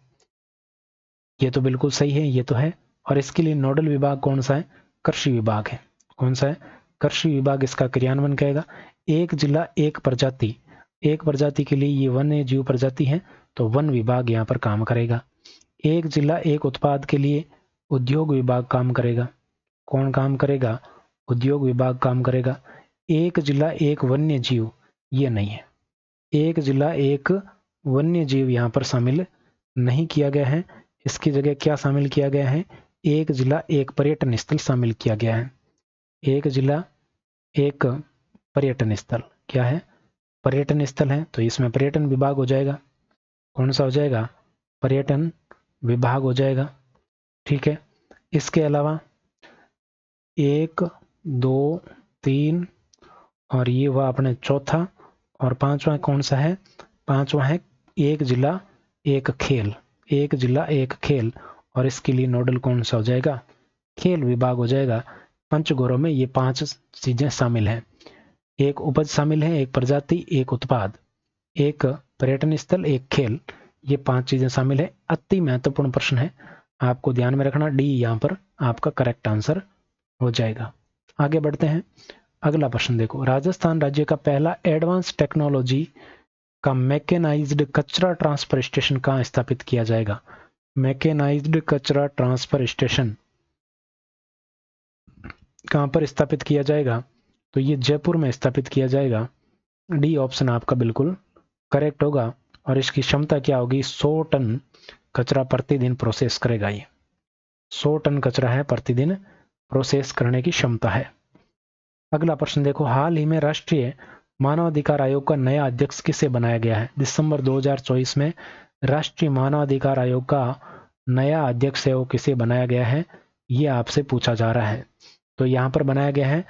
ये तो बिल्कुल सही है, ये तो है। और इसके लिए नोडल विभाग कौन सा है? कृषि विभाग है। कौन सा है? कृषि विभाग इसका क्रियान्वयन करेगा। एक जिला एक प्रजाति, एक प्रजाति के लिए ये वन्य जीव प्रजाति है, तो वन विभाग यहाँ पर काम करेगा। एक जिला एक उत्पाद के लिए उद्योग विभाग काम करेगा। कौन काम करेगा? उद्योग विभाग काम करेगा। एक जिला एक वन्य जीव, ये नहीं है। एक जिला एक वन्य जीव यहाँ पर शामिल नहीं किया गया है, इसकी जगह क्या शामिल किया गया है? एक जिला एक पर्यटन स्थल शामिल किया गया है। एक जिला एक पर्यटन स्थल क्या है? पर्यटन स्थल है, तो इसमें पर्यटन विभाग हो जाएगा। कौन सा हो जाएगा? पर्यटन विभाग हो जाएगा। ठीक है, इसके अलावा 1, 2, 3 और ये हुआ अपने चौथा, और 5वां कौन सा है? 5वां है एक जिला एक खेल, एक जिला एक खेल, और इसके लिए नोडल कौन सा हो जाएगा? खेल विभाग हो जाएगा। पंचगौरव में ये 5 चीजें शामिल हैं। एक उपज शामिल है, एक प्रजाति, एक उत्पाद, एक पर्यटन स्थल, एक खेल, ये 5 चीजें शामिल है। अति महत्वपूर्ण प्रश्न है, आपको ध्यान में रखना, डी यहाँ पर आपका करेक्ट आंसर हो जाएगा। आगे बढ़ते हैं, अगला प्रश्न देखो। राजस्थान राज्य का पहला एडवांस टेक्नोलॉजी का मैकेनाइज्ड कचरा ट्रांसफर स्टेशन कहाँ स्थापित किया जाएगा? मैकेनाइज्ड कचरा ट्रांसफर स्टेशन कहाँ पर स्थापित किया जाएगा? तो ये जयपुर में स्थापित किया जाएगा। डी ऑप्शन आपका बिल्कुल करेक्ट होगा। और इसकी क्षमता क्या होगी? 100 टन कचरा प्रतिदिन प्रोसेस करेगा। ये 100 टन कचरा है, प्रतिदिन प्रोसेस करने की क्षमता है। अगला प्रश्न देखो। हाल ही में राष्ट्रीय मानवाधिकार आयोग का नया अध्यक्ष किसे बनाया गया है? दिसंबर 2024 में राष्ट्रीय मानवाधिकार आयोग का नया अध्यक्ष है वो किसे बनाया गया है, ये आपसे पूछा जा रहा है। तो यहां पर बनाया गया है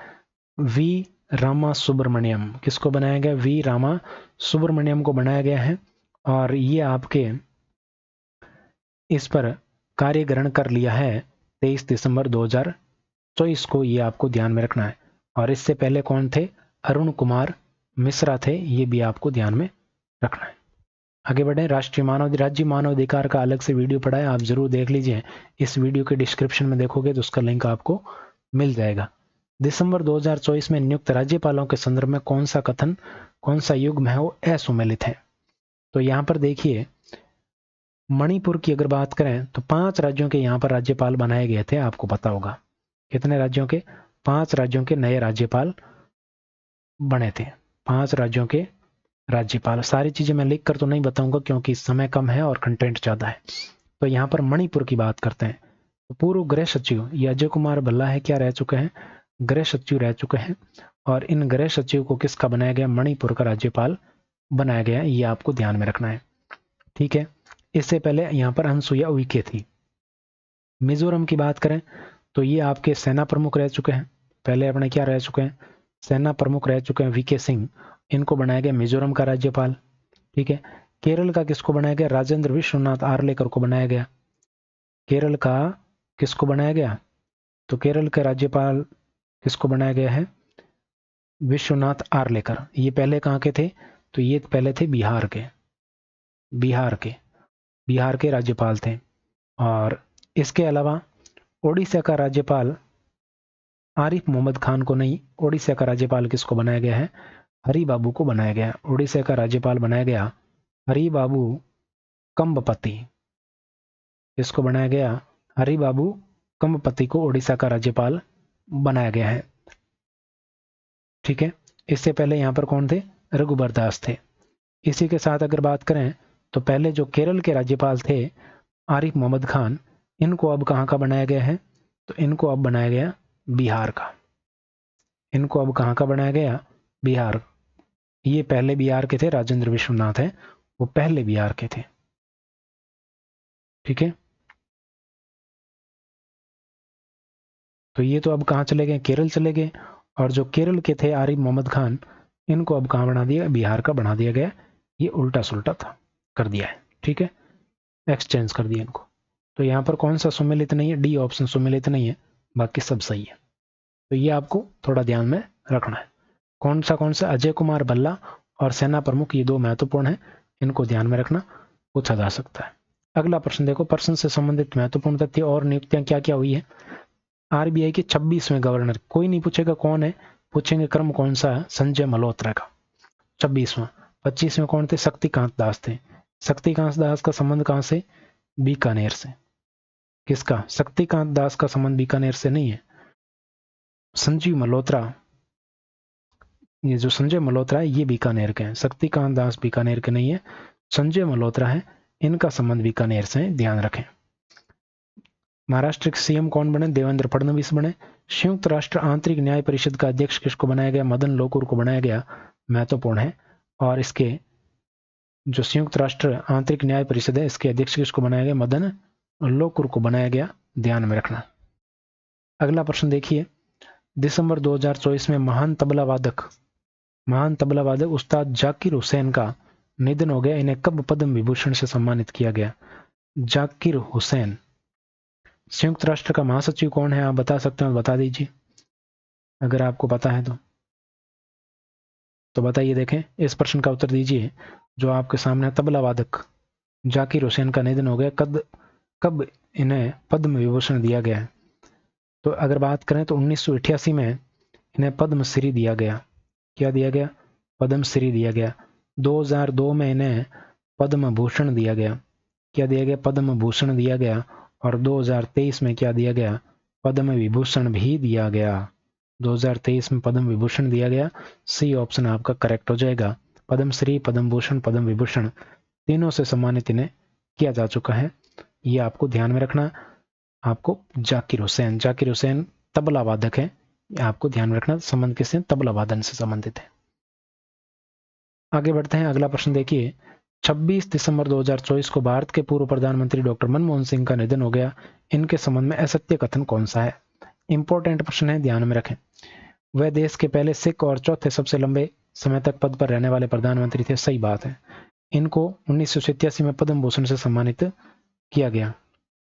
वी रामा सुब्रमण्यम। किसको बनाया गया? वी रामा सुब्रमण्यम को बनाया गया है। और ये आपके इस पर कार्य ग्रहण कर लिया है 23 दिसंबर 2024 को, ये आपको ध्यान में रखना है। और इससे पहले कौन थे? अरुण कुमार मिश्रा थे, ये भी आपको ध्यान में रखना है। आगे बढ़े। राज्य मानवाधिकार का अलग से वीडियो पड़ा है, आप जरूर देख लीजिए। इस वीडियो के डिस्क्रिप्शन में देखोगे तो उसका लिंक आपको मिल जाएगा। दिसंबर 2024 में नियुक्त राज्यपालों के संदर्भ में कौन सा कथन, कौन सा युग्म है वो असुमेलित है? तो यहां पर देखिए, मणिपुर की अगर बात करें तो 5 राज्यों के यहां पर राज्यपाल बनाए गए थे, आपको पता होगा। कितने राज्यों के? 5 राज्यों के नए राज्यपाल बने थे। 5 राज्यों के राज्यपाल। सारी चीजें मैं लिख कर तो नहीं बताऊंगा क्योंकि समय कम है और कंटेंट ज्यादा है। तो यहाँ पर मणिपुर की बात करते हैं। तो पूर्व गृह सचिव ये अजय कुमार भल्ला है, क्या रह चुके हैं, गृह सचिव रह चुके हैं। और इन गृह सचिव को किसका बनाया गया, मणिपुर का राज्यपाल बनाया गया, ये आपको ध्यान में रखना है। ठीक है, इससे पहले यहाँ पर अनसुईया उइके थी। मिजोरम की बात करें तो ये आपके सेना प्रमुख रह चुके हैं, पहले अपने क्या रह चुके हैं, सेना प्रमुख रह चुके हैं वीके सिंह। इनको बनाया गया मिजोरम का राज्यपाल। ठीक है, केरल का किसको बनाया गया, राजेंद्र विश्वनाथ आर्लेकर को बनाया गया। केरल का किसको बनाया गया, तो केरल के राज्यपाल किसको बनाया गया है, विश्वनाथ आर्लेकर। ये पहले कहाँ के थे, तो ये पहले थे बिहार के, बिहार के राज्यपाल थे। और इसके अलावा ओडिशा का राज्यपाल आरिफ मोहम्मद खान को नहीं, ओडिशा का राज्यपाल किसको बनाया गया है, हरि बाबू को बनाया गया। ओडिशा का राज्यपाल बनाया गया हरि बाबू कंबपति। किसको बनाया गया, हरि बाबू कंबपति को ओडिशा का राज्यपाल बनाया गया है। ठीक है, इससे पहले यहां पर कौन थे, रघुबर दास थे। इसी के साथ अगर बात करें तो पहले जो केरल के राज्यपाल थे आरिफ मोहम्मद खान, इनको अब कहां का बनाया गया है, तो इनको अब बनाया गया बिहार का। इनको अब कहां का बनाया गया, बिहार। ये पहले बिहार के थे, राजेंद्र विश्वनाथ है वो पहले बिहार के थे। ठीक है, तो ये तो अब कहां चले गए, केरल चले गए। और जो केरल के थे आरिफ मोहम्मद खान, इनको अब कहां बना दिया, बिहार का बना दिया गया। ये उल्टा सुल्टा था, कर दिया है। ठीक है, एक्सचेंज कर दिया इनको। तो यहां पर कौन सा सुमेलित नहीं है, डी ऑप्शन सुमेलित नहीं है, बाकी सब सही है। तो ये आपको थोड़ा ध्यान में रखना है। कौन सा, अजय कुमार भल्ला और सेना प्रमुख, ये दो महत्वपूर्ण है, इनको ध्यान में रखना, पूछा जा सकता है। अगला प्रश्न देखो, प्रश्न से संबंधित महत्वपूर्ण तथ्य और नियुक्तियां क्या क्या हुई है। आरबीआई के 26वें गवर्नर, कोई नहीं पूछेगा कौन है, पूछेंगे क्रम कौन सा है, संजय मल्होत्रा का 26वां। 25वें कौन थे, शक्तिकांत दास थे। शक्तिकांत दास का संबंध कहां से, बीकानेर से। किसका, शक्तिकांत दास का संबंध बीकानेर से नहीं है। संजीव मल्होत्रा, ये जो संजय मल्होत्रा है ये बीकानेर के हैं, शक्तिकांत दास बीकानेर के नहीं है, संजय मल्होत्रा है, इनका संबंध बीकानेर से, ध्यान रखें। महाराष्ट्र के सीएम कौन बने, देवेंद्र फडणवीस बने। संयुक्त राष्ट्र आंतरिक न्याय परिषद का अध्यक्ष किसको बनाया गया, मदन लोकुर को बनाया गया, महत्वपूर्ण है। और इसके जो संयुक्त राष्ट्र आंतरिक न्याय परिषद है, इसके अध्यक्ष किसको बनाया गया, मदन लोकुर को बनाया गया, ध्यान में रखना। अगला प्रश्न देखिए, दिसंबर 2024 में महान तबला वादक उस्ताद जाकिर हुसैन का निधन हो गया, इन्हें कब पद्म विभूषण से सम्मानित किया गया, जाकिर हुसैन। संयुक्त राष्ट्र का महासचिव कौन है, आप बता सकते हो, बता दीजिए अगर आपको पता है तो बताइए। देखें, इस प्रश्न का उत्तर दीजिए जो आपके सामने, तबला वादक जाकिर हुसैन का निधन हो गया, कब इन्हें पद्म विभूषण दिया गया है। तो अगर बात करें तो 1988 में इन्हें पद्मश्री दिया गया। क्या दिया गया, पद्मश्री दिया गया। 2002 में इन्हें पद्म भूषण दिया गया। क्या दिया गया, पद्म भूषण दिया गया। और 2023 में क्या दिया गया, पद्म विभूषण भी दिया गया। 2023 में पद्म विभूषण दिया गया। सी ऑप्शन आपका करेक्ट हो जाएगा। पद्मश्री, पद्म भूषण, पद्म विभूषण तीनों से सम्मानित इन्हें किया जा चुका है, ये आपको ध्यान में रखना। आपको जाकिर हुसैन तबला वादक है, आपको ध्यान में रखना, संबंध किससे, तबला वादन से संबंधित है। आगे बढ़ते हैं, अगला प्रश्न देखिए, 26 दिसंबर 2024 को भारत के पूर्व प्रधानमंत्री डॉक्टर मनमोहन सिंह का निधन हो गया, इनके संबंध में असत्य कथन कौन सा है। इंपॉर्टेंट प्रश्न है, ध्यान में रखें। वह देश के पहले सिख और चौथे सबसे लंबे समय तक पद पर रहने वाले प्रधानमंत्री थे, सही बात है। इनको 1987 में पद्म भूषण से सम्मानित किया गया।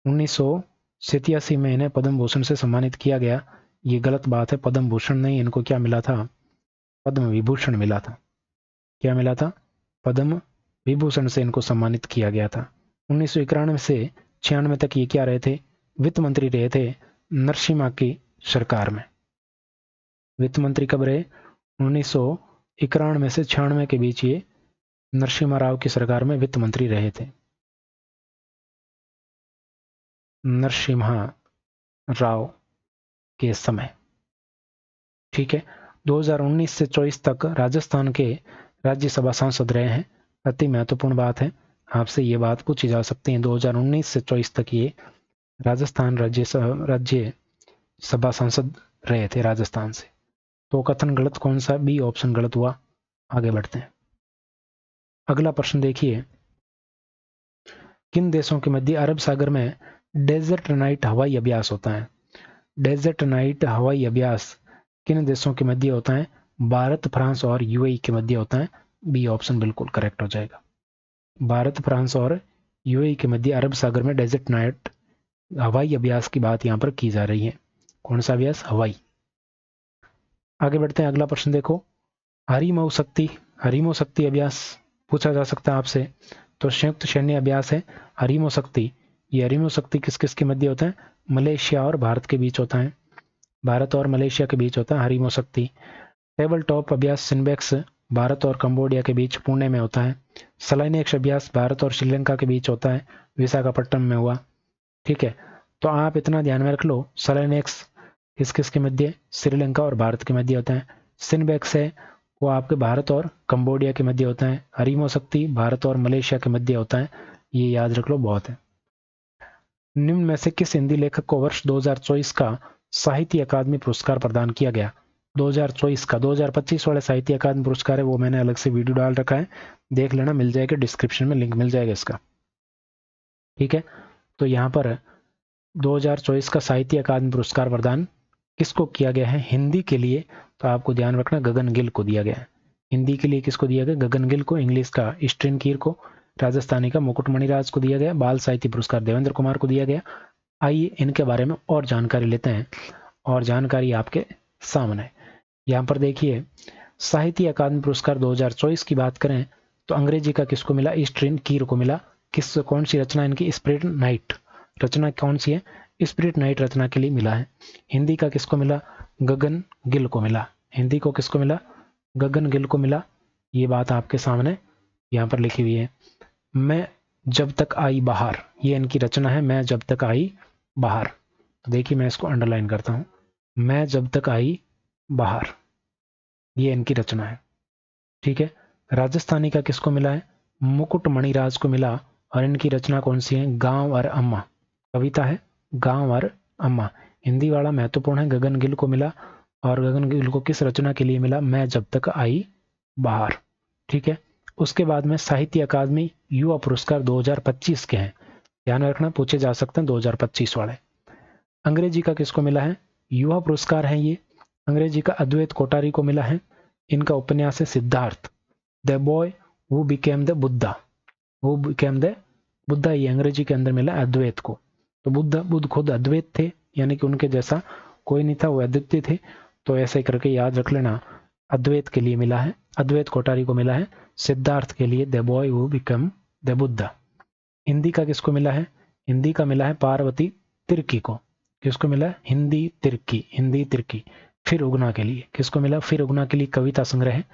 1987 में इन्हें पद्म भूषण से सम्मानित किया गया, ये गलत बात है। पद्म भूषण नहीं, इनको क्या मिला था, पद्म विभूषण मिला था। क्या मिला था, पद्म विभूषण से इनको सम्मानित किया गया था। 1991 से 96 तक ये क्या रहे थे, वित्त मंत्री रहे थे नरसिम्हा की सरकार में। वित्त मंत्री कब रहे, 1991 से 96 के बीच ये नरसिम्हा राव की सरकार में वित्त मंत्री रहे थे, नरसिम्हा राव के समय। ठीक है, 2019 से 24 तक राजस्थान के राज्यसभा सांसद रहे हैं। अति महत्वपूर्ण बात है, आपसे ये बात पूछी जा सकती है। 2019 से 24 तक ये राजस्थान राज्यसभा सांसद रहे थे राजस्थान से। तो कथन गलत कौन सा? बी ऑप्शन गलत हुआ। आगे बढ़ते हैं। अगला प्रश्न देखिए, किन देशों के मध्य अरब सागर में डेजर्ट नाइट हवाई अभ्यास होता है? डेजर्ट नाइट हवाई अभ्यास किन देशों के मध्य होता है? भारत, फ्रांस और यूएई के मध्य होता है। बी ऑप्शन बिल्कुल करेक्ट हो जाएगा। भारत, फ्रांस और यूएई के मध्य अरब सागर में डेजर्ट नाइट हवाई अभ्यास की बात यहां पर की जा रही है। कौन सा अभ्यास? हवाई। आगे बढ़ते हैं। अगला प्रश्न देखो, हरिमऊ शक्ति अभ्यास पूछा जा सकता है आपसे। तो संयुक्त सैन्य अभ्यास है हरिमऊ शक्ति। ये हरिमऊ शक्ति किस किस के मध्य होता है? मलेशिया और भारत के बीच होता है। भारत और मलेशिया के बीच होता है हरिमऊ शक्ति। टेबल टॉप अभ्यास सिनबेक्स भारत और कंबोडिया के बीच पुणे में होता है। सलाइनेक्स अभ्यास भारत और श्रीलंका के बीच होता है, विशाखापट्टनम में हुआ। ठीक है, तो आप इतना ध्यान में रख लो, सलाइनेक्स किस किस के मध्य? श्रीलंका और भारत के मध्य होता है। सिनबेक्स है वो आपके भारत और कंबोडिया के मध्य होता है। हरिमऊ शक्ति भारत और मलेशिया के मध्य होता है। ये याद रख लो, बहुत है। निम्न में से किस हिंदी लेखक को वर्ष 2024 का साहित्य अकादमी पुरस्कार प्रदान किया गया? 2024 का, 2025 वाले साहित्य अकादमी पुरस्कार है वो मैंने अलग से वीडियो डाल रखा है, देख लेना, मिल जाएगा डिस्क्रिप्शन में, लिंक मिल जाएगा इसका। ठीक है, तो यहाँ पर 2024 का साहित्य अकादमी पुरस्कार प्रदान किसको किया गया है? हिंदी के लिए तो आपको ध्यान रखना गगन गिल को दिया गया है। हिंदी के लिए किसको दिया गया? गगन गिल को। इंग्लिश का स्ट्रेन कीर को। राजस्थानी का मुकुट मणिराज को दिया गया। बाल साहित्य पुरस्कार देवेंद्र कुमार को दिया गया। आइए इनके बारे में और जानकारी लेते हैं, और जानकारी आपके सामने। यहाँ पर देखिए, साहित्य अकादमी पुरस्कार 2024 की बात करें तो अंग्रेजी का किसको मिला? स्ट्रेन कीर को मिला। कौन सी रचना इनकी? स्पिरिट नाइट रचना कौन सी है? स्पिरिट नाइट रचना के लिए मिला है। हिंदी का किसको मिला? गगन गिल को मिला। हिंदी को किसको मिला? गगन गिल को मिला। ये बात आपके सामने यहाँ पर लिखी हुई है। मैं जब तक आई बाहर, ये इनकी रचना है, मैं जब तक आई बाहर। तो देखिए मैं इसको अंडरलाइन करता हूं, मैं जब तक आई बाहर, ये इनकी रचना है। ठीक है, राजस्थानी का किसको मिला है? मुकुट मणिराज को मिला। और इनकी रचना कौन सी है? गांव और अम्मा कविता है, गांव और अम्मा। हिंदी वाला महत्वपूर्ण है, गगन गिल को मिला। और गगन गिल को किस रचना के लिए मिला? मैं जब तक आई बाहर। ठीक है, उसके बाद में साहित्य अकादमी युवा पुरस्कार 2025 के हैं, ध्यान रखना, पूछे जा सकते हैं 2025 वाले। अंग्रेजी का किसको मिला है? युवा पुरस्कार है ये। अंग्रेजी का अद्वैत कोठारी को मिला है। इनका उपन्यास है Siddharth, the boy who became the Buddha, who became the Buddha, ये अंग्रेजी के अंदर मिला अद्वैत को। तो बुद्ध खुद अद्वैत थे, यानी कि उनके जैसा कोई नहीं था, वो अद्वितीय थे। तो ऐसे करके याद रख लेना, अद्वैत के लिए मिला है, अद्वैत कोठारी को मिला है। सिद्धार्थ के लिए the boy who become the Buddha. Hindi का किसको मिला है? हिंदी का मिला है पार्वती तिर्की को। किसको मिला? हिंदी तिर्की। फिर उगना के लिए किसको मिला? फिर उगना के लिए कविता संग्रह है।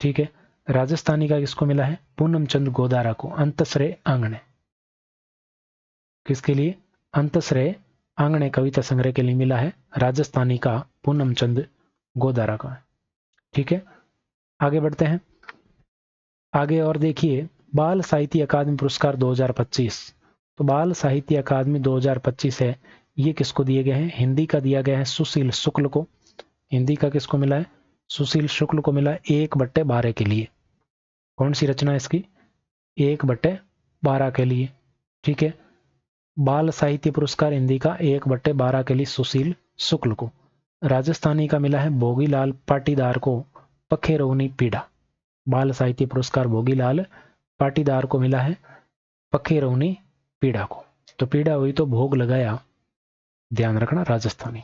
ठीक है, राजस्थानी का किसको मिला है? पूनम चंद गोदारा को, अंतश्रय आंगणे। किसके लिए? अंतश्रय आंगणे कविता संग्रह के लिए मिला है, राजस्थानी का पूनम चंद गोदारा का। ठीक है, आगे बढ़ते हैं। आगे और देखिए, बाल साहित्य अकादमी पुरस्कार 2025। तो बाल साहित्य अकादमी 2025 है, ये किसको दिए गए हैं? हिंदी का दिया गया है सुशील शुक्ल को। हिंदी का किसको मिला है? सुशील शुक्ल को मिला 1/12 के लिए। कौन सी रचना है इसकी? 1/12 के लिए। ठीक है, बाल साहित्य पुरस्कार हिंदी का 1/12 के लिए सुशील शुक्ल को। राजस्थानी का मिला है भोगीलाल पाटीदार को, पखेरौनी पीड़ा। बाल साहित्य पुरस्कार भोगीलाल पाटीदार को मिला है, पखेरौनी पीड़ा को। तो पीड़ा हुई तो भोग लगाया, ध्यान रखना, राजस्थानी।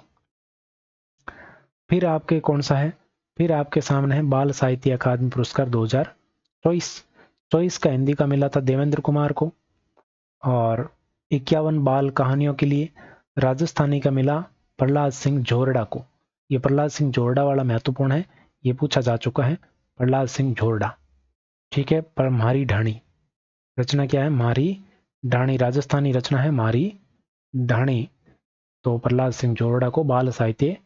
फिर आपके कौन सा है? फिर आपके सामने है बाल साहित्य अकादमी पुरस्कार 2024 का हिंदी का मिला था देवेंद्र कुमार को, और 51 बाल कहानियों के लिए। राजस्थानी का मिला प्रहलाद सिंह झोरडा को। ये प्रहलाद सिंह झोरडा वाला महत्वपूर्ण है, ये पूछा जा चुका है, प्रहलाद सिंह झोरडा। ठीक है, पर मारी ढाणी रचना क्या है? मारी ढाणी, राजस्थानी रचना है मारी ढाणी। तो प्रहलाद सिंह झोरडा को बाल साहित्य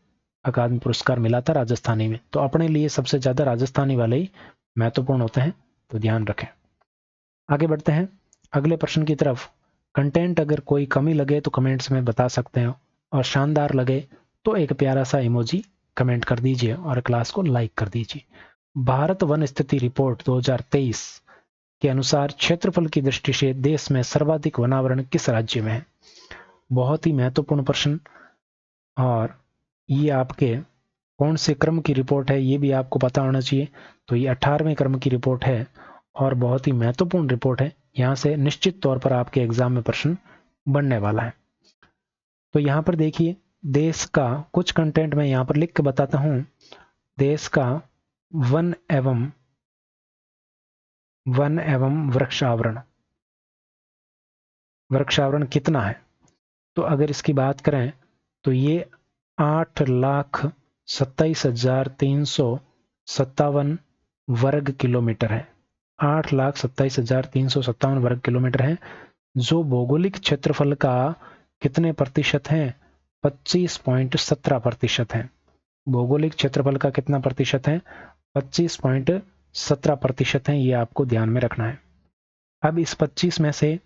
अकादमी पुरस्कार मिला था राजस्थानी में। तो अपने लिए सबसे ज्यादा राजस्थानी वाले ही महत्वपूर्ण होते हैं, तो ध्यान रखें। आगे बढ़ते हैं अगले प्रश्न की तरफ। कंटेंट अगर कोई कमी लगे तो कमेंट्स में बता सकते हैं, और शानदार लगे तो एक प्यारा सा इमोजी कमेंट कर दीजिए और क्लास को लाइक कर दीजिए। भारत वन स्थिति रिपोर्ट 2023 के अनुसार क्षेत्रफल की दृष्टि से देश में सर्वाधिक वनावरण किस राज्य में है? बहुत ही महत्वपूर्ण प्रश्न, और ये आपके कौन से क्रम की रिपोर्ट है ये भी आपको पता होना चाहिए। तो ये 18वें क्रम की रिपोर्ट है और बहुत ही महत्वपूर्ण रिपोर्ट है। यहाँ से निश्चित तौर पर आपके एग्जाम में प्रश्न बनने वाला है। तो यहाँ पर देखिए, देश का कुछ कंटेंट मैं यहाँ पर लिख के बताता हूँ। देश का वन एवं वृक्षावरण कितना है? तो अगर इसकी बात करें तो ये 8,27,357 वर्ग किलोमीटर है। 8,27,357 वर्ग किलोमीटर है, जो भौगोलिक क्षेत्रफल का कितने प्रतिशत है? 25.17% है। भौगोलिक क्षेत्रफल का कितना प्रतिशत है? 25.17% है। ये आपको ध्यान में रखना है। अब इस 25 में से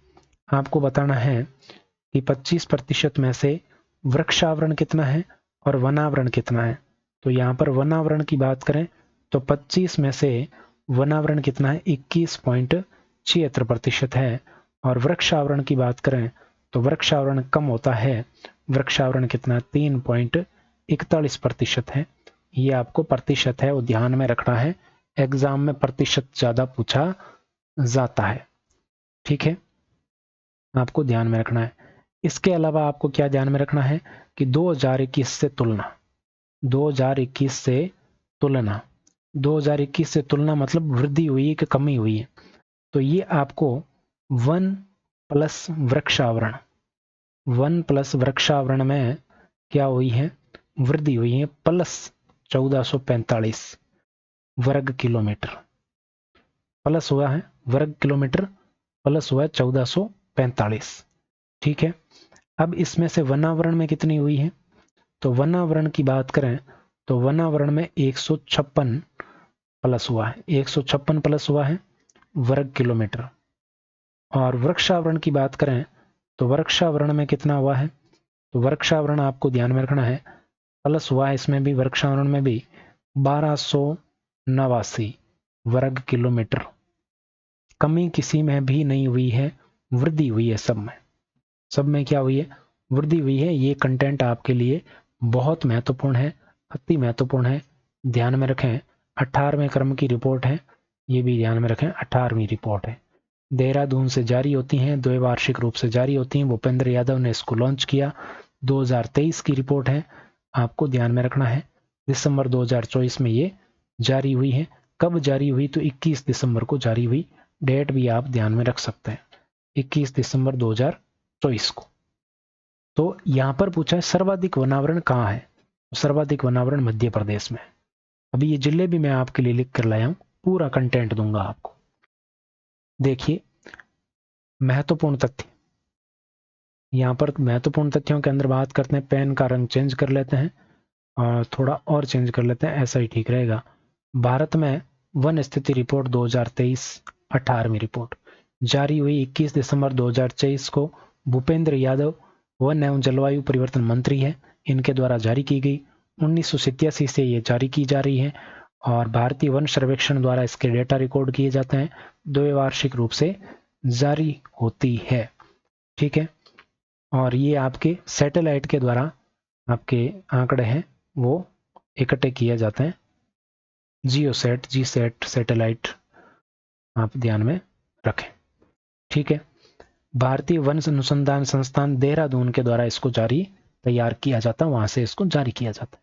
आपको बताना है कि 25% में से वृक्षावरण कितना है और वनावरण कितना है। तो यहाँ पर वनावरण की बात करें तो 25 में से वनावरण कितना है? 21.76% है। और वृक्षावरण की बात करें तो वृक्षावरण कम होता है। वृक्षावरण कितना? 3.41% है। ये आपको प्रतिशत है वो ध्यान में रखना है, एग्जाम में प्रतिशत ज्यादा पूछा जाता है। ठीक है, आपको ध्यान में रखना है। इसके अलावा आपको क्या ध्यान में रखना है कि 2021 से तुलना, 2021 से तुलना, 2021 से तुलना मतलब वृद्धि हुई है कि कमी हुई है? तो ये आपको वन प्लस वृक्षावरण में क्या हुई है? वृद्धि हुई है, प्लस 1445 वर्ग किलोमीटर प्लस हुआ है, वर्ग किलोमीटर प्लस हुआ है 1445। ठीक है, अब इसमें से वनावरण में कितनी हुई है? तो वनावरण की बात करें तो वनावरण में 156 प्लस हुआ है, 156 प्लस हुआ है वर्ग किलोमीटर। और वृक्षावरण की बात करें तो वृक्षावरण में कितना हुआ है? तो वृक्षावरण आपको ध्यान में रखना है, प्लस हुआ है इसमें भी, वृक्षावरण में भी 1289 वर्ग किलोमीटर। कमी किसी में भी नहीं हुई है, वृद्धि हुई है सब में क्या हुई है? वृद्धि हुई है। ये कंटेंट आपके लिए बहुत महत्वपूर्ण है, अति महत्वपूर्ण है, ध्यान में रखें। 18वें क्रम की रिपोर्ट है, ये भी ध्यान में रखें, 18वीं रिपोर्ट है। देहरादून से जारी होती हैं, द्वैवार्षिक रूप से जारी होती हैं। भूपेंद्र यादव ने इसको लॉन्च किया। 2023 की रिपोर्ट है, आपको ध्यान में रखना है। दिसंबर 2024 में ये जारी हुई है। कब जारी हुई? तो 21 दिसंबर को जारी हुई। डेट भी आप ध्यान में रख सकते हैं, 21 दिसंबर 2024 को। तो यहां पर पूछा है सर्वाधिक वनावरण कहाँ है? सर्वाधिक वनावरण मध्य प्रदेश में। अभी ये जिले भी मैं आपके लिए लिख कर लाया हूं, पूरा कंटेंट दूंगा आपको। देखिए, महत्वपूर्ण तथ्य, यहां पर महत्वपूर्ण तथ्यों के अंदर बात करते हैं। पेन का रंग चेंज कर लेते हैं और थोड़ा और चेंज कर लेते हैं, ऐसा ही ठीक रहेगा। भारत में वन स्थिति रिपोर्ट 2023 18वीं रिपोर्ट जारी हुई 21 दिसंबर 2023 को। भूपेंद्र यादव वन एवं जलवायु परिवर्तन मंत्री है, इनके द्वारा जारी की गई। 1987 से ये जारी की जा रही है और भारतीय वन सर्वेक्षण द्वारा इसके डेटा रिकॉर्ड किए जाते हैं। द्वैवार्षिक रूप से जारी होती है। ठीक है, और ये आपके सैटेलाइट के द्वारा आपके आंकड़े हैं वो इकट्ठे किए जाते हैं। जीओसैट, जीसैट सैटेलाइट आप ध्यान में रखें। ठीक है, भारतीय वन अनुसंधान संस्थान देहरादून के द्वारा इसको तैयार किया जाता है, वहां से इसको जारी किया जाता है।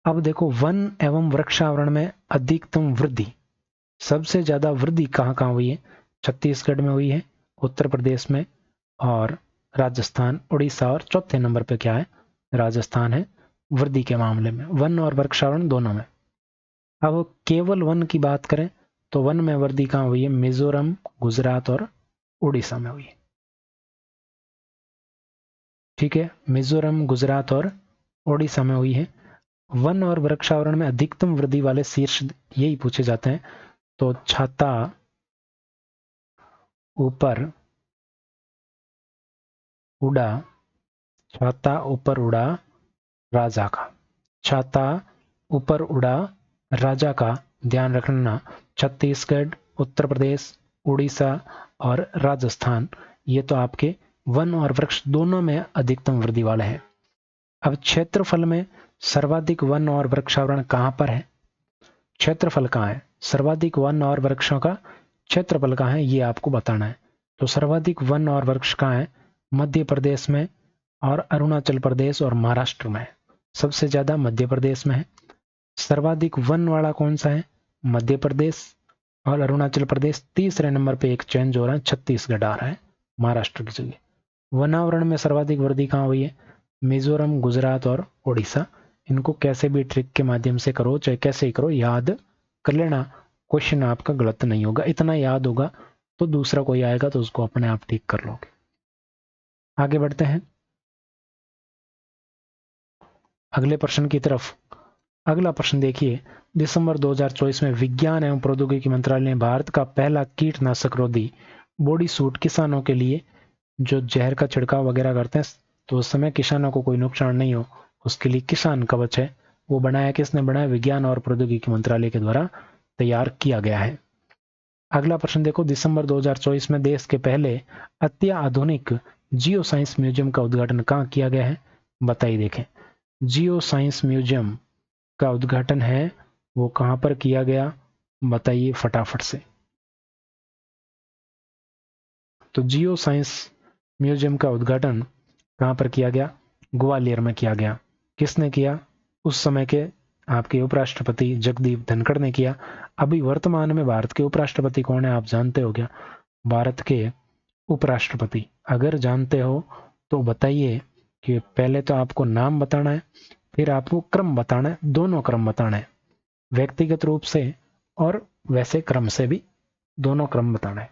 अब देखो, वन एवं वृक्षावरण में अधिकतम वृद्धि, सबसे ज्यादा वृद्धि कहां कहां हुई है? छत्तीसगढ़ में हुई है, उत्तर प्रदेश में और राजस्थान, उड़ीसा, और चौथे नंबर पे क्या है? राजस्थान है वृद्धि के मामले में, वन और वृक्षावरण दोनों में। अब केवल वन की बात करें तो वन में वृद्धि कहां हुई है? मिजोरम, गुजरात और उड़ीसा में हुई है। ठीक है, मिजोरम, गुजरात और उड़ीसा में हुई है। वन और वृक्षावरण में अधिकतम वृद्धि वाले शीर्ष यही पूछे जाते हैं। तो छाता ऊपर उड़ा, छाता ऊपर उड़ा राजा का, छाता ऊपर उड़ा राजा का। ध्यान रखना, छत्तीसगढ़, उत्तर प्रदेश, उड़ीसा और राजस्थान, ये तो आपके वन और वृक्ष दोनों में अधिकतम वृद्धि वाले हैं। अब क्षेत्रफल में सर्वाधिक वन और वृक्षावरण कहां पर है? क्षेत्रफल कहां है? सर्वाधिक वन और वृक्षों का क्षेत्रफल कहां है, ये आपको बताना है। तो सर्वाधिक वन और वृक्ष कहां है? मध्य प्रदेश में और अरुणाचल प्रदेश और महाराष्ट्र में। सबसे ज्यादा मध्य प्रदेश में है। सर्वाधिक वन वाला कौन सा है? मध्य प्रदेश और अरुणाचल प्रदेश। तीसरे नंबर पे एक चेंज हो रहा है, छत्तीसगढ़ आ रहा है महाराष्ट्र की जगह। वनावरण में सर्वाधिक वृद्धि कहां हुई है? मिजोरम, गुजरात और ओडिशा। इनको कैसे भी ट्रिक के माध्यम से करो, चाहे कैसे ही करो, याद कर लेना, क्वेश्चन आपका गलत नहीं होगा। इतना याद होगा तो दूसरा कोई आएगा तो उसको अपने आप ठीक कर लोगे। आगे बढ़ते हैं अगले प्रश्न की तरफ। अगला प्रश्न देखिए, दिसंबर 2024 में विज्ञान एवं प्रौद्योगिकी मंत्रालय ने भारत का पहला कीटनाशक रोधी बॉडी सूट किसानों के लिए, जो जहर का छिड़काव वगैरह करते हैं तो उस समय किसानों को कोई नुकसान नहीं हो, उसके लिए किसान कवच है, वो बनाया किसने? बनाया विज्ञान और प्रौद्योगिकी मंत्रालय के द्वारा तैयार किया गया है। अगला प्रश्न देखो, दिसंबर 2024 में देश के पहले अत्याधुनिक जियो साइंस म्यूजियम का उद्घाटन कहाँ किया गया है? बताइए। देखें, जियो साइंस म्यूजियम का उद्घाटन है वो कहां पर किया गया, बताइए फटाफट से। तो जियो साइंस म्यूजियम का उद्घाटन कहां पर किया गया? ग्वालियर में किया गया। किसने किया? उस समय के आपके उपराष्ट्रपति जगदीप धनखड़ ने किया। अभी वर्तमान में भारत के उपराष्ट्रपति कौन है, आप जानते हो क्या? भारत के उपराष्ट्रपति अगर जानते हो तो बताइए कि पहले तो आपको नाम बताना है, फिर आपको क्रम बताना है, दोनों क्रम बताना है, व्यक्तिगत रूप से और वैसे क्रम से भी, दोनों क्रम बताना है।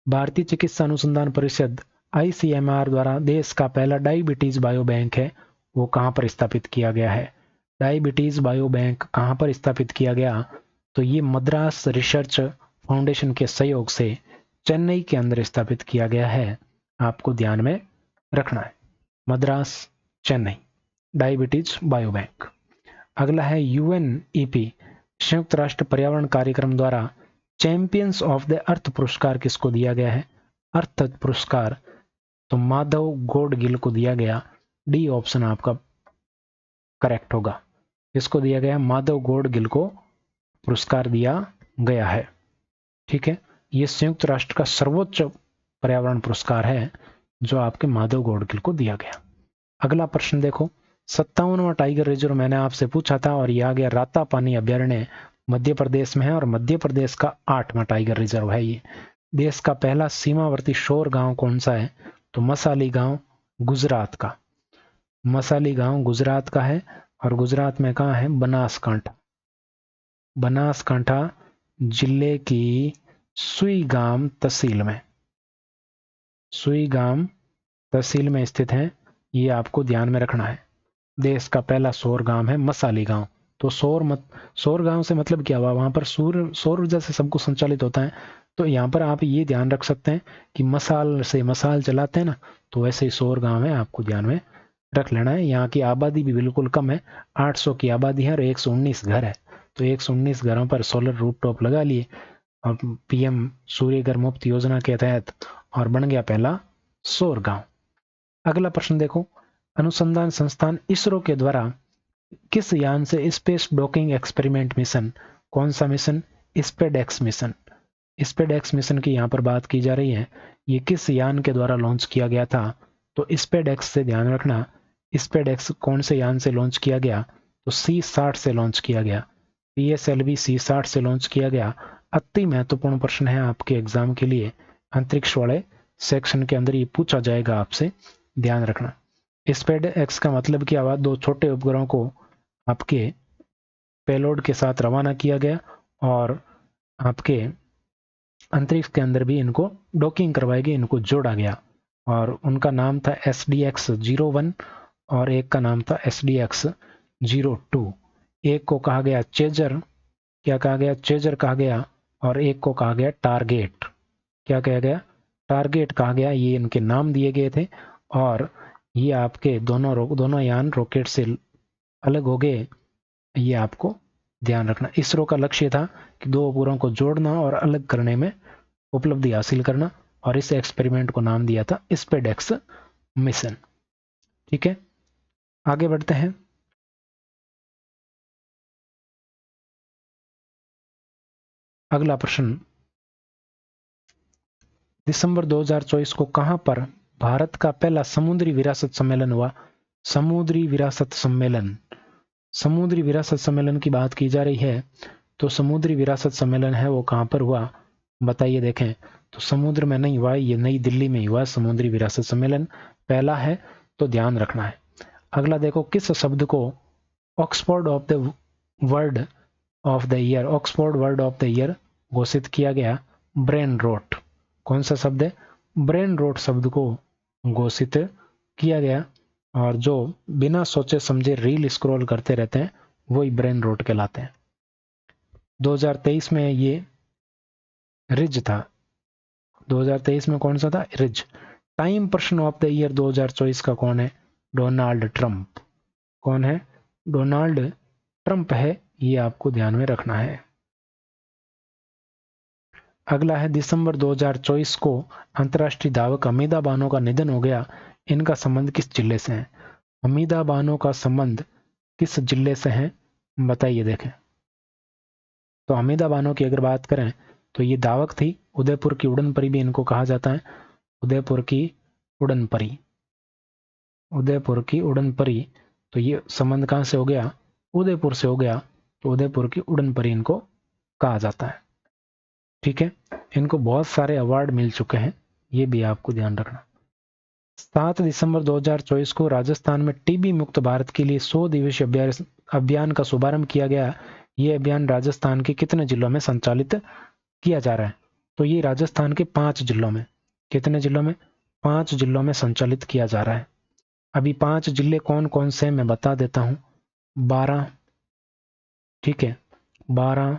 भारतीय चिकित्सा अनुसंधान परिषद आईसीएमआर द्वारा देश का पहला डायबिटीज बायो बैंक है, वो कहां पर स्थापित किया गया है? डायबिटीज बायो बैंक कहां पर स्थापित किया गया? तो ये मद्रास रिसर्च फाउंडेशन के सहयोग से चेन्नई के अंदर स्थापित किया गया है, आपको ध्यान में रखना है। Madras, Chennai, diabetes bio bank. अगला है यूएनईपी, संयुक्त राष्ट्र पर्यावरण कार्यक्रम द्वारा चैंपियंस ऑफ द अर्थ पुरस्कार किसको दिया गया है? अर्थ पुरस्कार तो माधव गोडगिल को दिया गया। डी ऑप्शन आपका करेक्ट होगा। किसको दिया गया? माधव गोडगिल को पुरस्कार दिया गया है। ठीक है, ये संयुक्त राष्ट्र का सर्वोच्च पर्यावरण पुरस्कार है जो आपके माधव गोडगिल को दिया गया। अगला प्रश्न देखो, 57वां टाइगर रिजर्व मैंने आपसे पूछा था और यह आ गया रातापानी अभ्यारण्य मध्य प्रदेश में है और मध्य प्रदेश का 8वां टाइगर रिजर्व है ये। देश का पहला सीमावर्ती शोर गांव कौन सा है? तो मसाली गांव, गुजरात का। मसाली गांव गुजरात का है और गुजरात में कहां है? बनासकांठा। बनासकांठा जिले की सुईगाम तहसील में, सुईगाम तहसील में स्थित है, ये आपको ध्यान में रखना है। देश का पहला सौर गांव है मसाली गांव। तो सौर गांव से मतलब क्या हुआ? वहां पर सौर ऊर्जा से सब कुछ संचालित होता है। तो यहाँ पर आप ये ध्यान रख सकते हैं कि मसाल से मसाल चलाते हैं ना, तो वैसे ही सौर गांव है, आपको ध्यान में रख लेना है। यहाँ की आबादी भी बिल्कुल कम है, 800 की आबादी है और 119 घर है। तो 119 घरों पर सोलर रूफटॉप लगा लिए और पीएम सूर्य घर मुफ्त योजना के तहत, और बन गया पहला सौर गांव। अगला प्रश्न देखो, अनुसंधान संस्थान इसरो के द्वारा किस यान से स्पेस डॉकिंग एक्सपेरिमेंट मिशन, कौन सा mission? SpaDeX mission. SpaDeX mission की यहाँ पर बात की जा रही है, ये किस यान के द्वारा लॉन्च किया गया था? तो स्पेडेक्स से ध्यान रखना, स्पेडेक्स कौन से यान से लॉन्च किया गया? तो C-60 से लॉन्च किया गया, PSLV C-60 से लॉन्च किया गया। अति महत्वपूर्ण प्रश्न है आपके एग्जाम के लिए, अंतरिक्ष वाले सेक्शन के अंदर ये पूछा जाएगा आपसे, ध्यान रखना। स्पेडेक्स का मतलब क्या हुआ? दो छोटे उपग्रहों को आपके पेलोड के साथ रवाना किया गया और आपके अंतरिक्ष के अंदर भी इनको डॉकिंग करवाई गई, इनको जोड़ा गया और उनका नाम था SDX-01 और एक का नाम था SDX 02, एक को कहा गया चेजर, क्या कहा गया, चेजर कहा गया, और एक को कहा गया टारगेट, क्या कहा गया, टारगेट कहा गया। ये इनके नाम दिए गए थे और ये आपके दोनों यान रॉकेट से अलग हो गए, ये आपको ध्यान रखना। इसरो का लक्ष्य था कि दो उपग्रहों को जोड़ना और अलग करने में उपलब्धि हासिल करना, और इस एक्सपेरिमेंट को नाम दिया था स्पेडेक्स मिशन। ठीक है, आगे बढ़ते हैं। अगला प्रश्न, दिसंबर 2024 को कहां पर भारत का पहला समुद्री विरासत सम्मेलन हुआ? समुद्री विरासत सम्मेलन, समुद्री विरासत सम्मेलन की बात की जा रही है, तो समुद्री विरासत सम्मेलन है वो कहां पर हुआ, बताइए। देखें, तो समुद्र में नहीं हुआ, ये नई दिल्ली में हुआ समुद्री विरासत सम्मेलन, पहला है, तो ध्यान रखना है। अगला देखो, किस शब्द को Oxford of the word of the year, Oxford word of the year घोषित किया गया? Brain rot. कौन सा शब्द है? ब्रेन रोट शब्द को घोषित किया गया, और जो बिना सोचे समझे रील स्क्रॉल करते रहते हैं वही ब्रेन रोट कहलाते हैं। 2023 में ये रिज था, 2023 में कौन सा था? Ridge. Time person of the year 2024 का कौन है? Donald Trump. कौन है? डोनाल्ड ट्रंप है, ये आपको ध्यान में रखना है। अगला है, दिसंबर 2024 को अंतर्राष्ट्रीय धावक हमीदा बानो का निधन हो गया, इनका संबंध किस जिले से है? हमीदा बानो का संबंध किस जिले से है, बताइए। देखें, तो हमीदा बानो की अगर बात करें तो ये धावक थी, उदयपुर की उड़न परी भी इनको कहा जाता है, उदयपुर की उड़न परी, उदयपुर की उड़न परी। तो ये संबंध कहां से हो गया? उदयपुर से हो गया, तो उदयपुर की उड़न परी इनको कहा जाता है। ठीक है, इनको बहुत सारे अवार्ड मिल चुके हैं, ये भी आपको ध्यान रखना। 7 दिसंबर 2024 को राजस्थान में टीबी मुक्त भारत के लिए 100 दिवसीय अभियान का शुभारंभ किया गया। ये अभियान राजस्थान के कितने जिलों में संचालित किया जा रहा है? तो ये राजस्थान के 5 जिलों में, कितने जिलों में? 5 जिलों में संचालित किया जा रहा है। अभी 5 जिले कौन कौन से मैं बता देता हूं। 12, ठीक है, 12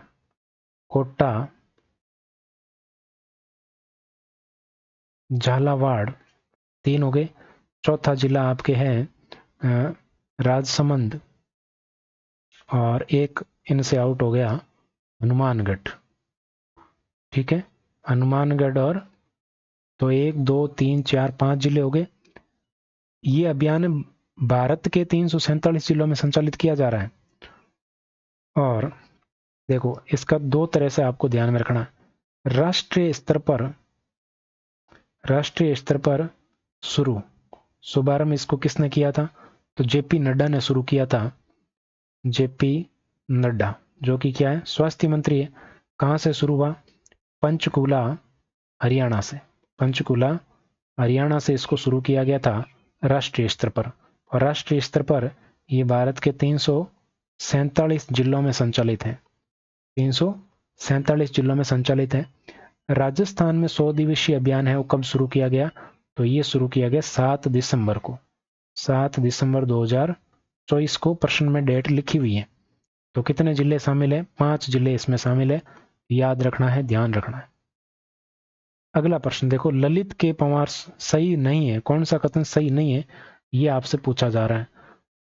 कोटा, झालावाड़, 3 हो गए। चौथा जिला आपके हैं राजसमंद, और एक इनसे आउट हो गया हनुमानगढ़। ठीक है, हनुमानगढ़, और तो 1 2 3 4 5 जिले हो गए। ये अभियान भारत के 347 जिलों में संचालित किया जा रहा है। और देखो, इसका 2 तरह से आपको ध्यान में रखना। राष्ट्रीय स्तर पर, राष्ट्रीय स्तर पर शुभारंभ इसको किसने किया था? तो जेपी नड्डा ने शुरू किया था, जेपी नड्डा, जो कि क्या है? स्वास्थ्य मंत्री है। कहां से शुरू हुआ? पंचकूला, हरियाणा से। पंचकूला, हरियाणा से इसको शुरू किया गया था राष्ट्रीय स्तर पर, और राष्ट्रीय स्तर पर ये भारत के 347 जिलों में संचालित है, 347 जिलों में संचालित है। राजस्थान में 100 दिवसीय अभियान है, वो कब शुरू किया गया? तो ये शुरू किया गया 7 दिसंबर को, 7 दिसंबर 2024 को। प्रश्न में डेट लिखी हुई है। तो कितने जिले शामिल है? 5 जिले इसमें शामिल है, याद रखना है, ध्यान रखना है। अगला प्रश्न देखो, ललित के पंवार सही नहीं है, कौन सा कथन सही नहीं है, ये आपसे पूछा जा रहा है।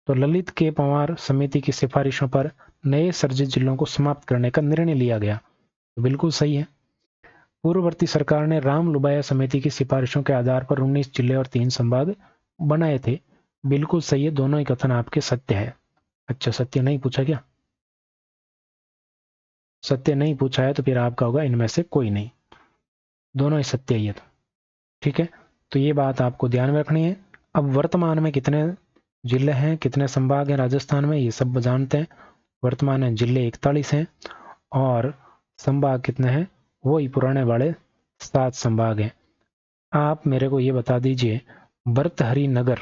तो ललित के पंवार समिति की सिफारिशों पर नए सर्जित जिलों को समाप्त करने का निर्णय लिया गया, तो बिल्कुल सही है। पूर्ववर्ती सरकार ने राम लुबाया समिति की सिफारिशों के आधार पर 19 जिले और 3 संभाग बनाए थे, बिल्कुल सही है, दोनों ही कथन आपके सत्य है। अच्छा, सत्य नहीं पूछा क्या? सत्य नहीं पूछा है तो फिर आपका होगा इनमें से कोई नहीं, दोनों ही सत्य ही है। तो ठीक है, तो ये बात आपको ध्यान में रखनी है। अब वर्तमान में कितने जिले हैं, कितने संभाग हैं राजस्थान में, ये सब जानते हैं। वर्तमान में जिले 41 हैं, और संभाग कितने हैं? वही पुराने वाले 7 संभाग हैं। आप मेरे को ये बता दीजिए, भर्तहरि नगर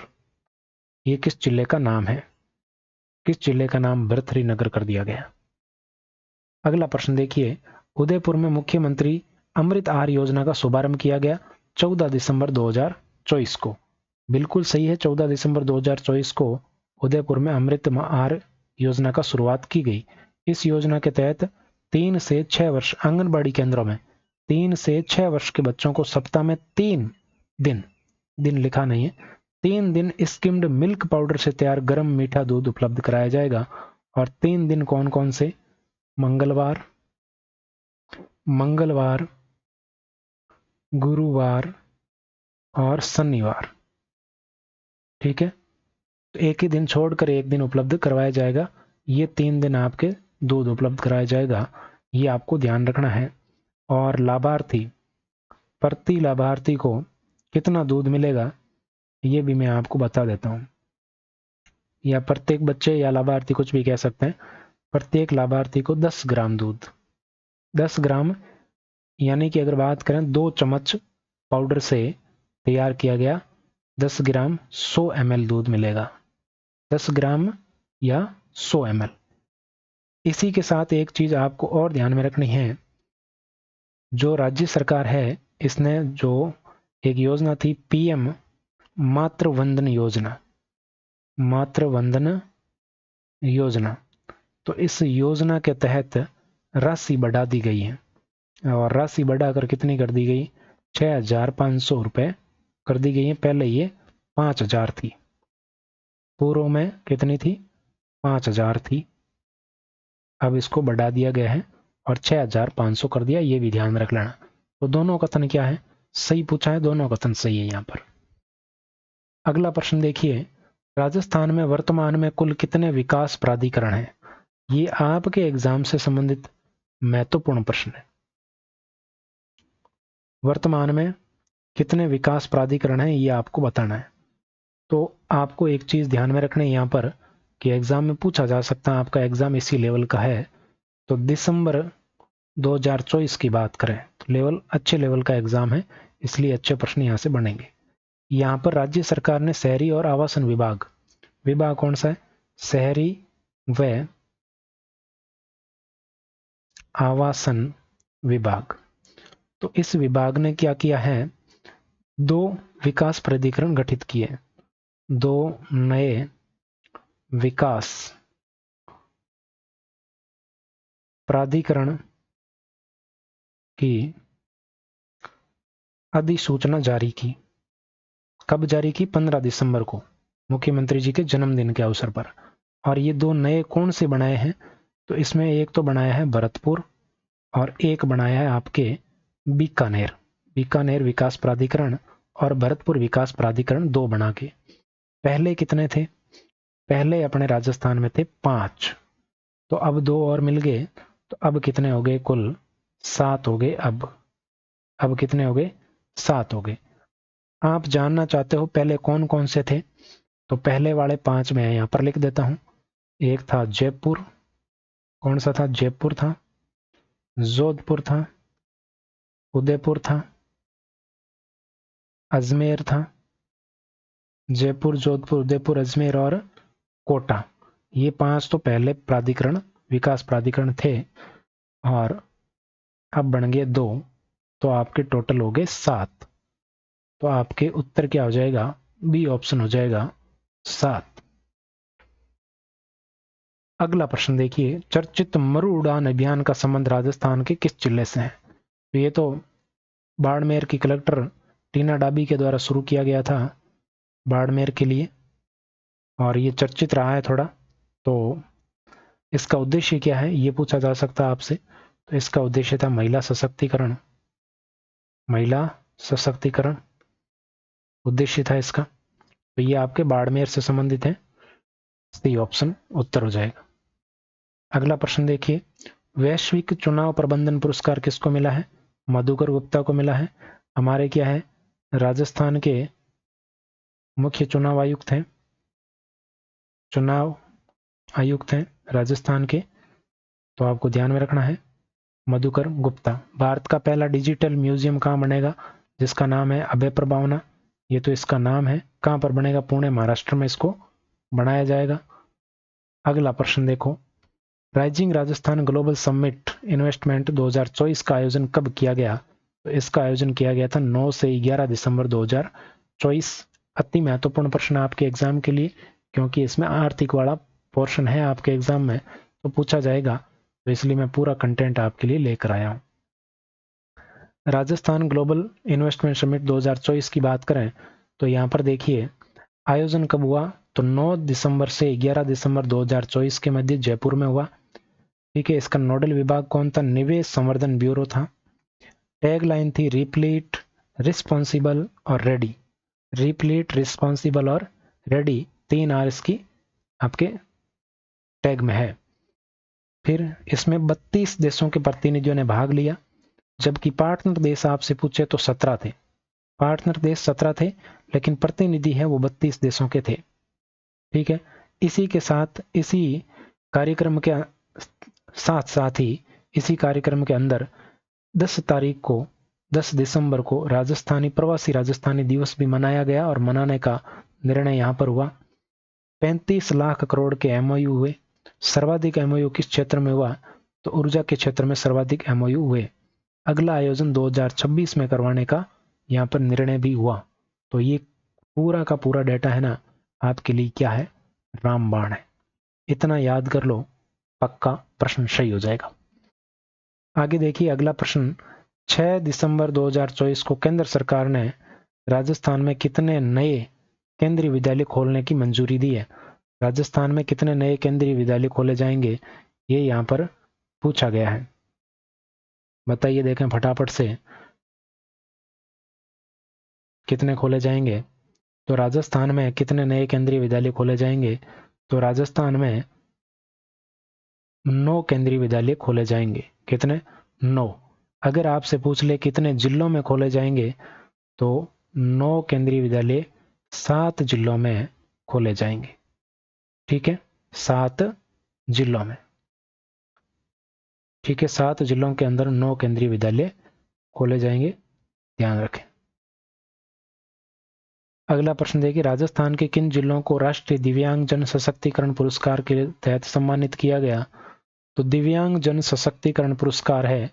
ये किस जिले का नाम है? किस जिले का नाम भर्तहरि नगर कर दिया गया? अगला प्रश्न देखिए, उदयपुर में मुख्यमंत्री अमृत आहार योजना का शुभारंभ किया गया 14 दिसंबर 2024 को, बिल्कुल सही है। 14 दिसंबर 2024 को उदयपुर में अमृत आहार योजना का शुरुआत की गई। इस योजना के तहत 3 से 6 वर्ष आंगनबाड़ी केंद्रों में 3 से 6 वर्ष के बच्चों को सप्ताह में 3 दिन, दिन लिखा नहीं है, 3 दिन स्किम्ड मिल्क पाउडर से तैयार गर्म मीठा दूध उपलब्ध कराया जाएगा। और 3 दिन कौन कौन से? मंगलवार, गुरुवार और शनिवार। ठीक है, तो एक ही दिन छोड़कर एक दिन उपलब्ध करवाया जाएगा। ये 3 दिन आपके दूध उपलब्ध कराया जाएगा, ये आपको ध्यान रखना है। और लाभार्थी, प्रति लाभार्थी को कितना दूध मिलेगा ये भी मैं आपको बता देता हूँ, या प्रत्येक बच्चे या लाभार्थी कुछ भी कह सकते हैं। प्रत्येक लाभार्थी को 10 ग्राम दूध, 10 ग्राम यानी कि अगर बात करें 2 चम्मच पाउडर से तैयार किया गया 10 ग्राम 100 ml दूध मिलेगा, 10 ग्राम या 100 ml। इसी के साथ एक चीज आपको और ध्यान में रखनी है, जो राज्य सरकार है इसने जो एक योजना थी पीएम मातृ वंदन योजना, मातृ वंदन योजना, तो इस योजना के तहत राशि बढ़ा दी गई है। और राशि बढ़ाकर कितनी कर दी गई? 6,500 रुपये कर दी गई है। पहले ये 5,000 थी, पूर्व में कितनी थी? 5,000 थी, अब इसको बढ़ा दिया गया है और 6,500 कर दिया, ये भी ध्यान रख लेना। तो दोनों कथन क्या है? सही पूछा है, दोनों कथन सही है यहाँ पर। अगला प्रश्न देखिए, राजस्थान में वर्तमान में कुल कितने विकास प्राधिकरण हैं? ये आपके एग्जाम से संबंधित महत्वपूर्ण प्रश्न है। वर्तमान में कितने विकास प्राधिकरण हैं ये आपको बताना है। तो आपको एक चीज ध्यान में रखना है यहाँ पर कि एग्जाम में पूछा जा सकता है, आपका एग्जाम इसी लेवल का है, तो दिसंबर 2024 की बात करें तो लेवल अच्छे लेवल का एग्जाम है, इसलिए अच्छे प्रश्न यहाँ से बनेंगे। यहाँ पर राज्य सरकार ने शहरी और आवासन विभाग, विभाग कौन सा है? शहरी व आवासन विभाग। तो इस विभाग ने क्या किया है? 2 विकास प्राधिकरण गठित किए, 2 नए विकास प्राधिकरण की अधिसूचना जारी की। कब जारी की? 15 दिसंबर को, मुख्यमंत्री जी के जन्मदिन के अवसर पर। और ये 2 नए कौन से बनाए हैं? तो इसमें एक तो बनाया है भरतपुर और एक बनाया है आपके बीकानेर, बीकानेर विकास प्राधिकरण और भरतपुर विकास प्राधिकरण, 2 बना के। पहले कितने थे? पहले अपने राजस्थान में थे 5, तो अब 2 और मिल गए, तो अब कितने हो गए? कुल 7 हो गए। अब कितने हो गए? 7 हो गए। आप जानना चाहते हो पहले कौन कौन से थे? तो पहले वाले 5 मैं यहाँ पर लिख देता हूं। एक था जयपुर, कौन सा था? जयपुर था, जोधपुर था, उदयपुर था, अजमेर था, जयपुर, जोधपुर, उदयपुर, अजमेर और कोटा। ये 5 तो पहले प्राधिकरण, विकास प्राधिकरण थे, और अब बन गए 2, तो आपके टोटल हो गए 7। तो आपके उत्तर क्या हो जाएगा? बी ऑप्शन हो जाएगा 7। अगला प्रश्न देखिए, चर्चित मरु उड़ान अभियान का संबंध राजस्थान के किस जिले से है? तो ये तो बाड़मेर की कलेक्टर टीना डाबी के द्वारा शुरू किया गया था बाड़मेर के लिए, और ये चर्चित रहा है थोड़ा। तो इसका उद्देश्य क्या है ये पूछा जा सकता है आपसे। तो इसका उद्देश्य था महिला सशक्तिकरण, महिला सशक्तिकरण उद्देश्य था इसका। तो ये आपके बाड़मेर से संबंधित है, सही ऑप्शन उत्तर हो जाएगा। अगला प्रश्न देखिए, वैश्विक चुनाव प्रबंधन पुरस्कार किसको मिला है? मधुकर गुप्ता को मिला है। हमारे क्या है? राजस्थान के मुख्य चुनाव आयुक्त हैं, चुनाव आयुक्त हैं राजस्थान के, तो आपको ध्यान में रखना है मधुकर गुप्ता। भारत का पहला डिजिटल म्यूजियम कहाँ बनेगा? जिसका नाम है अभय प्रभावना, ये तो इसका नाम है। कहाँ पर बनेगा? पुणे, महाराष्ट्र में इसको बनाया जाएगा। अगला प्रश्न देखो, rising Rajasthan global summit investment 2024 का आयोजन कब किया गया? तो इसका आयोजन किया गया था 9 से 11 दिसंबर 2024। अति महत्वपूर्ण प्रश्न आपके एग्जाम के लिए, क्योंकि इसमें आर्थिक वाला पोर्शन है आपके एग्जाम में तो पूछा जाएगा, तो इसलिए मैं पूरा कंटेंट आपके लिए लेकर आया हूँ। राजस्थान ग्लोबल इन्वेस्टमेंट समिट 2024 की बात करें तो यहाँ पर देखिए आयोजन कब हुआ, तो 9 दिसंबर से 11 दिसंबर 2024 के मध्य जयपुर में हुआ। ठीक है, इसका नोडल विभाग कौन था, निवेश संवर्धन ब्यूरो था। टैगलाइन थी रिप्लीट, रिस्पॉन्सिबल और रेडी। रिप्लीट, रिस्पॉन्सिबल और रेडी, 3 आर इसकी आपके टैग में है। फिर इसमें 32 देशों के प्रतिनिधियों ने भाग लिया, जबकि पार्टनर देश आपसे पूछे तो 17 थे। पार्टनर देश 17 थे, लेकिन प्रतिनिधि है वो 32 देशों के थे। ठीक है, इसी के साथ इसी कार्यक्रम के साथ साथ ही इसी कार्यक्रम के अंदर 10 दिसंबर को राजस्थानी प्रवासी राजस्थानी दिवस भी मनाया गया और मनाने का निर्णय यहाँ पर हुआ। 35 लाख करोड़ के एमओयू हुए। सर्वाधिक एमओयू किस क्षेत्र में हुआ, तो ऊर्जा के क्षेत्र में सर्वाधिक एमओयू हुए। अगला आयोजन 2026 में करवाने का यहाँ पर निर्णय भी हुआ। तो ये पूरा का पूरा डेटा है ना आपके लिए क्या है, रामबाण है। इतना याद कर लो, पक्का प्रश्न सही हो जाएगा। आगे देखिए अगला प्रश्न, 6 दिसंबर 2024 को केंद्र सरकार ने राजस्थान में कितने नए केंद्रीय विद्यालय खोलने की मंजूरी दी है। राजस्थान में कितने नए केंद्रीय विद्यालय खोले जाएंगे, ये यहाँ पर पूछा गया है। बताइए, देखें फटाफट से कितने खोले जाएंगे। तो राजस्थान में कितने नए केंद्रीय विद्यालय खोले जाएंगे, तो राजस्थान में 9 केंद्रीय विद्यालय खोले जाएंगे। कितने, 9। अगर आपसे पूछ ले कितने जिलों में खोले जाएंगे, तो 9 केंद्रीय विद्यालय 7 जिलों में खोले जाएंगे। ठीक है, 7 जिलों में। ठीक है, 7 जिलों के अंदर 9 केंद्रीय विद्यालय खोले जाएंगे, ध्यान रखें। अगला प्रश्न देखिए, राजस्थान के किन जिलों को राष्ट्रीय दिव्यांग जन सशक्तिकरण पुरस्कार के तहत सम्मानित किया गया। तो दिव्यांग जन सशक्तिकरण पुरस्कार है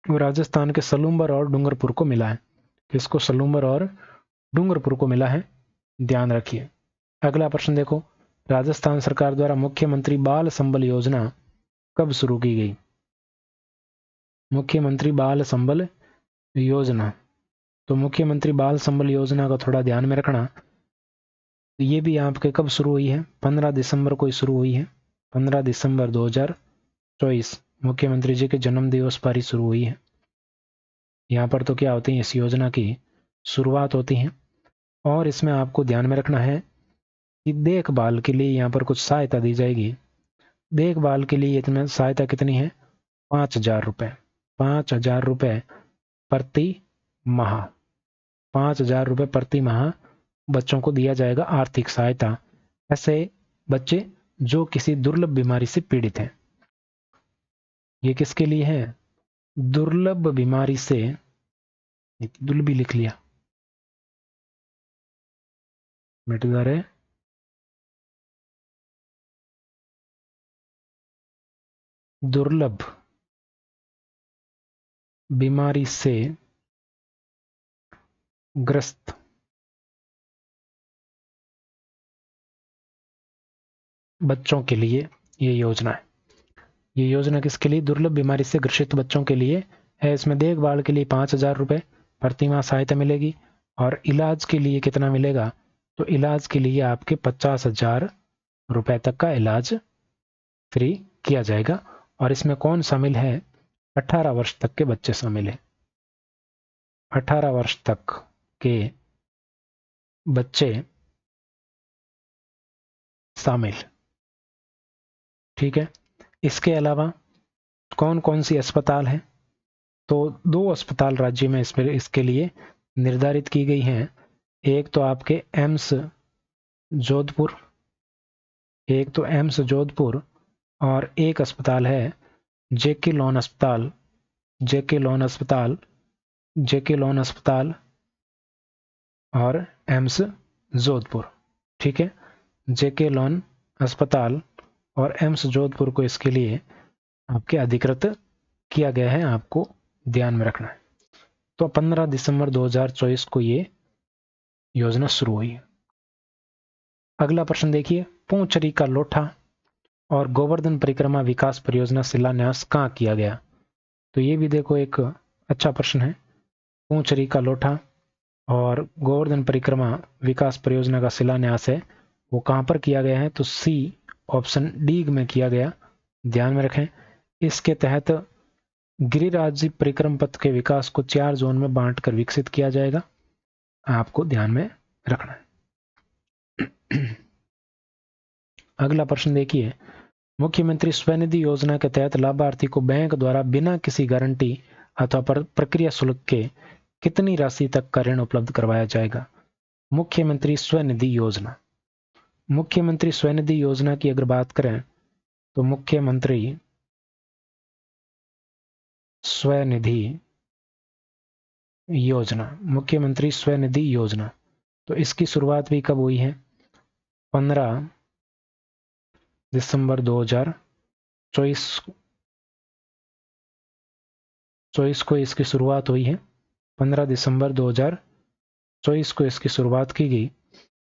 वो राजस्थान के सलूम्बर और डूंगरपुर को मिला है। किसको, सलूम्बर और डूंगरपुर को मिला है, ध्यान रखिए। अगला प्रश्न देखो, राजस्थान सरकार द्वारा मुख्यमंत्री बाल संबल योजना कब शुरू की गई। मुख्यमंत्री बाल संबल योजना, तो मुख्यमंत्री बाल संबल योजना का थोड़ा ध्यान में रखना। तो ये भी आपके कब शुरू हुई है, 15 दिसंबर को शुरू हुई है। 15 दिसंबर 2024 मुख्यमंत्री जी के जन्म दिवस पर ही शुरू हुई है। यहाँ पर तो क्या होती है, इस योजना की शुरुआत होती है। और इसमें आपको ध्यान में रखना है कि देखभाल के लिए यहाँ पर कुछ सहायता दी जाएगी। देखभाल के लिए इतनी सहायता कितनी है, 5,000 रुपये। 5,000 रुपये प्रति माह। 5,000 रुपये प्रति माह बच्चों को दिया जाएगा आर्थिक सहायता। ऐसे बच्चे जो किसी दुर्लभ बीमारी से पीड़ित हैं। ये किसके लिए है, दुर्लभ बीमारी से, दुर्लभ लिख लिया, मिटदार है, दुर्लभ बीमारी से ग्रस्त बच्चों के लिए ये योजना है। ये योजना किसके लिए, दुर्लभ बीमारी से ग्रसित बच्चों के लिए है। इसमें देखभाल के लिए 5,000 रुपये प्रति माह सहायता मिलेगी और इलाज के लिए कितना मिलेगा, तो इलाज के लिए आपके 50,000 रुपये तक का इलाज फ्री किया जाएगा। और इसमें कौन शामिल है, 18 वर्ष तक के बच्चे शामिल हैं। 18 वर्ष तक के बच्चे शामिल। ठीक है, इसके अलावा कौन कौन सी अस्पताल है, तो 2 अस्पताल राज्य में इसके लिए निर्धारित की गई हैं। एक तो आपके एम्स जोधपुर, एक तो एम्स जोधपुर और एक अस्पताल है जेके लोन अस्पताल। जेके लोन अस्पताल, जेके लोन अस्पताल और एम्स जोधपुर। ठीक है, जेके लोन अस्पताल और एम्स जोधपुर को इसके लिए आपके अधिकृत किया गया है, आपको ध्यान में रखना है। तो 15 दिसंबर 2024 को ये योजना शुरू हुई है। अगला प्रश्न देखिए, पूंचरी का लोठा और गोवर्धन परिक्रमा विकास परियोजना शिलान्यास कहाँ किया गया? तो ये भी देखो एक अच्छा प्रश्न है। पूंचरी का लोठा और गोवर्धन परिक्रमा विकास परियोजना का शिलान्यास है, वो कहाँ पर किया गया है? तो सी ऑप्शन डी में किया गया, ध्यान में रखें। इसके तहत गिरिराज परिक्रम पथ के विकास को 4 जोन में बांटकर विकसित किया जाएगा, आपको ध्यान में रखना है। अगला प्रश्न देखिए, मुख्यमंत्री स्वनिधि योजना के तहत लाभार्थी को बैंक द्वारा बिना किसी गारंटी अथवा प्रक्रिया शुल्क के कितनी राशि तक का ऋण उपलब्ध करवाया जाएगा? मुख्यमंत्री स्वनिधि योजना। मुख्यमंत्री स्वनिधि योजना की अगर बात करें तो मुख्यमंत्री स्वनिधि योजना, मुख्यमंत्री स्वनिधि योजना, तो इसकी शुरुआत भी कब हुई है? 15 दिसंबर 2024 को इसकी शुरुआत हुई है। 15 दिसंबर 2024 को इसकी शुरुआत की गई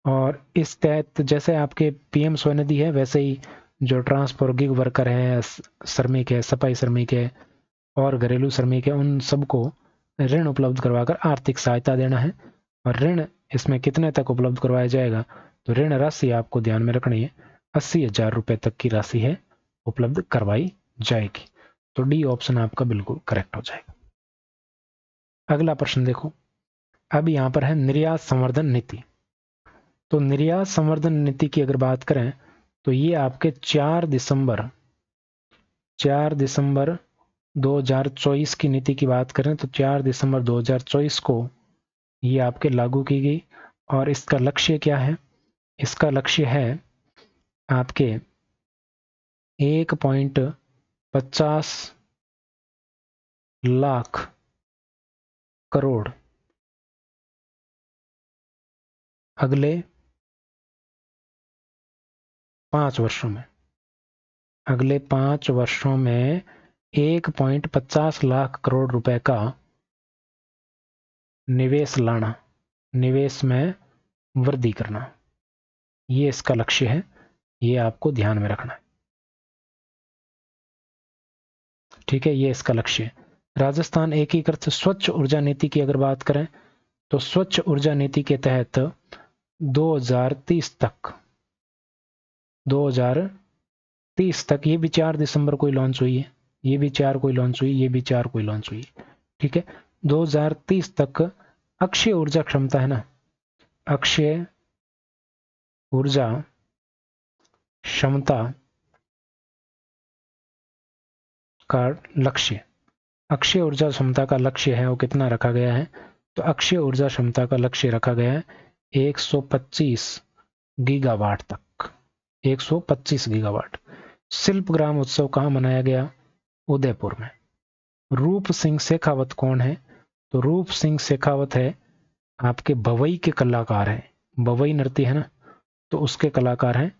और इस तहत जैसे आपके पीएम स्वनिधि है, वैसे ही जो ट्रांसपोर्ट गिग वर्कर है, श्रमिक है, सफाई श्रमिक है और घरेलू श्रमिक है, उन सबको ऋण उपलब्ध करवाकर आर्थिक सहायता देना है। और ऋण इसमें कितने तक उपलब्ध करवाया जाएगा? तो ऋण राशि आपको ध्यान में रखनी है, 80,000 रुपए तक की राशि है उपलब्ध करवाई जाएगी। तो डी ऑप्शन आपका बिल्कुल करेक्ट हो जाएगा। अगला प्रश्न देखो, अब यहां पर है निर्यात संवर्धन नीति। तो निर्यात संवर्धन नीति की अगर बात करें तो ये आपके 4 दिसंबर 2024 की नीति की बात करें तो 4 दिसंबर 2024 को ये आपके लागू की गई। और इसका लक्ष्य क्या है? इसका लक्ष्य है आपके 1.50 लाख करोड़ अगले 5 वर्षों में। अगले 5 वर्षों में 1.50 लाख करोड़ रुपए का निवेश लाना, निवेश में वृद्धि करना, ये इसका लक्ष्य है, ये आपको ध्यान में रखना है। ठीक है, ये इसका लक्ष्य है। राजस्थान एकीकृत स्वच्छ ऊर्जा नीति की अगर बात करें तो स्वच्छ ऊर्जा नीति के तहत 2030 तक ये भी 4 दिसंबर को लॉन्च हुई है, ये भी 4 को लॉन्च हुई, ये भी 4 को लॉन्च हुई। ठीक है, 2030 तक अक्षय ऊर्जा क्षमता है ना, अक्षय ऊर्जा क्षमता का लक्ष्य, अक्षय ऊर्जा क्षमता का लक्ष्य है वो कितना रखा गया है? तो अक्षय ऊर्जा क्षमता का लक्ष्य रखा गया है 125 गीगावाट तक, 125 गीगावाट। शिल्प ग्राम उत्सव कहाँ मनाया गया? उदयपुर में। रूप सिंह शेखावत कौन है? तो रूप सिंह शेखावत है आपके भवई के कलाकार हैं, भवई नृत्य है ना, तो उसके कलाकार हैं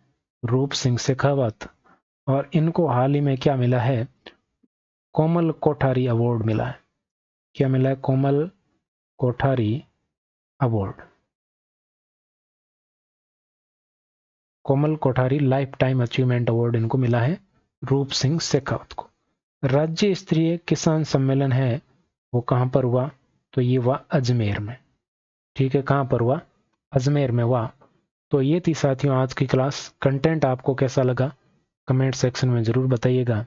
रूप सिंह शेखावत। और इनको हाल ही में क्या मिला है? कोमल कोठारी अवार्ड मिला है। क्या मिला है? Komal Kothari award, Komal Kothari lifetime achievement award इनको मिला है, रूप सिंह शेखावत को। राज्य स्तरीय किसान सम्मेलन है वो कहां पर हुआ? तो ये हुआ अजमेर में। ठीक है, कहां पर हुआ? अजमेर में हुआ। तो ये थी साथियों आज की क्लास। कंटेंट आपको कैसा लगा कमेंट सेक्शन में जरूर बताइएगा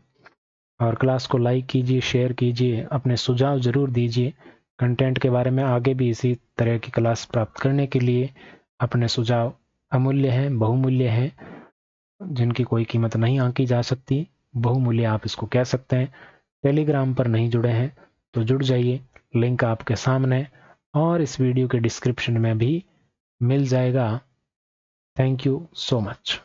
और क्लास को लाइक कीजिए, शेयर कीजिए, अपने सुझाव जरूर दीजिए। कंटेंट के बारे में आगे भी इसी तरह की क्लास प्राप्त करने के लिए अपने सुझाव अमूल्य हैं, बहुमूल्य हैं, जिनकी कोई कीमत नहीं आंकी जा सकती, बहुमूल्य आप इसको कह सकते हैं। टेलीग्राम पर नहीं जुड़े हैं तो जुड़ जाइए, लिंक आपके सामने और इस वीडियो के डिस्क्रिप्शन में भी मिल जाएगा। Thank you so much.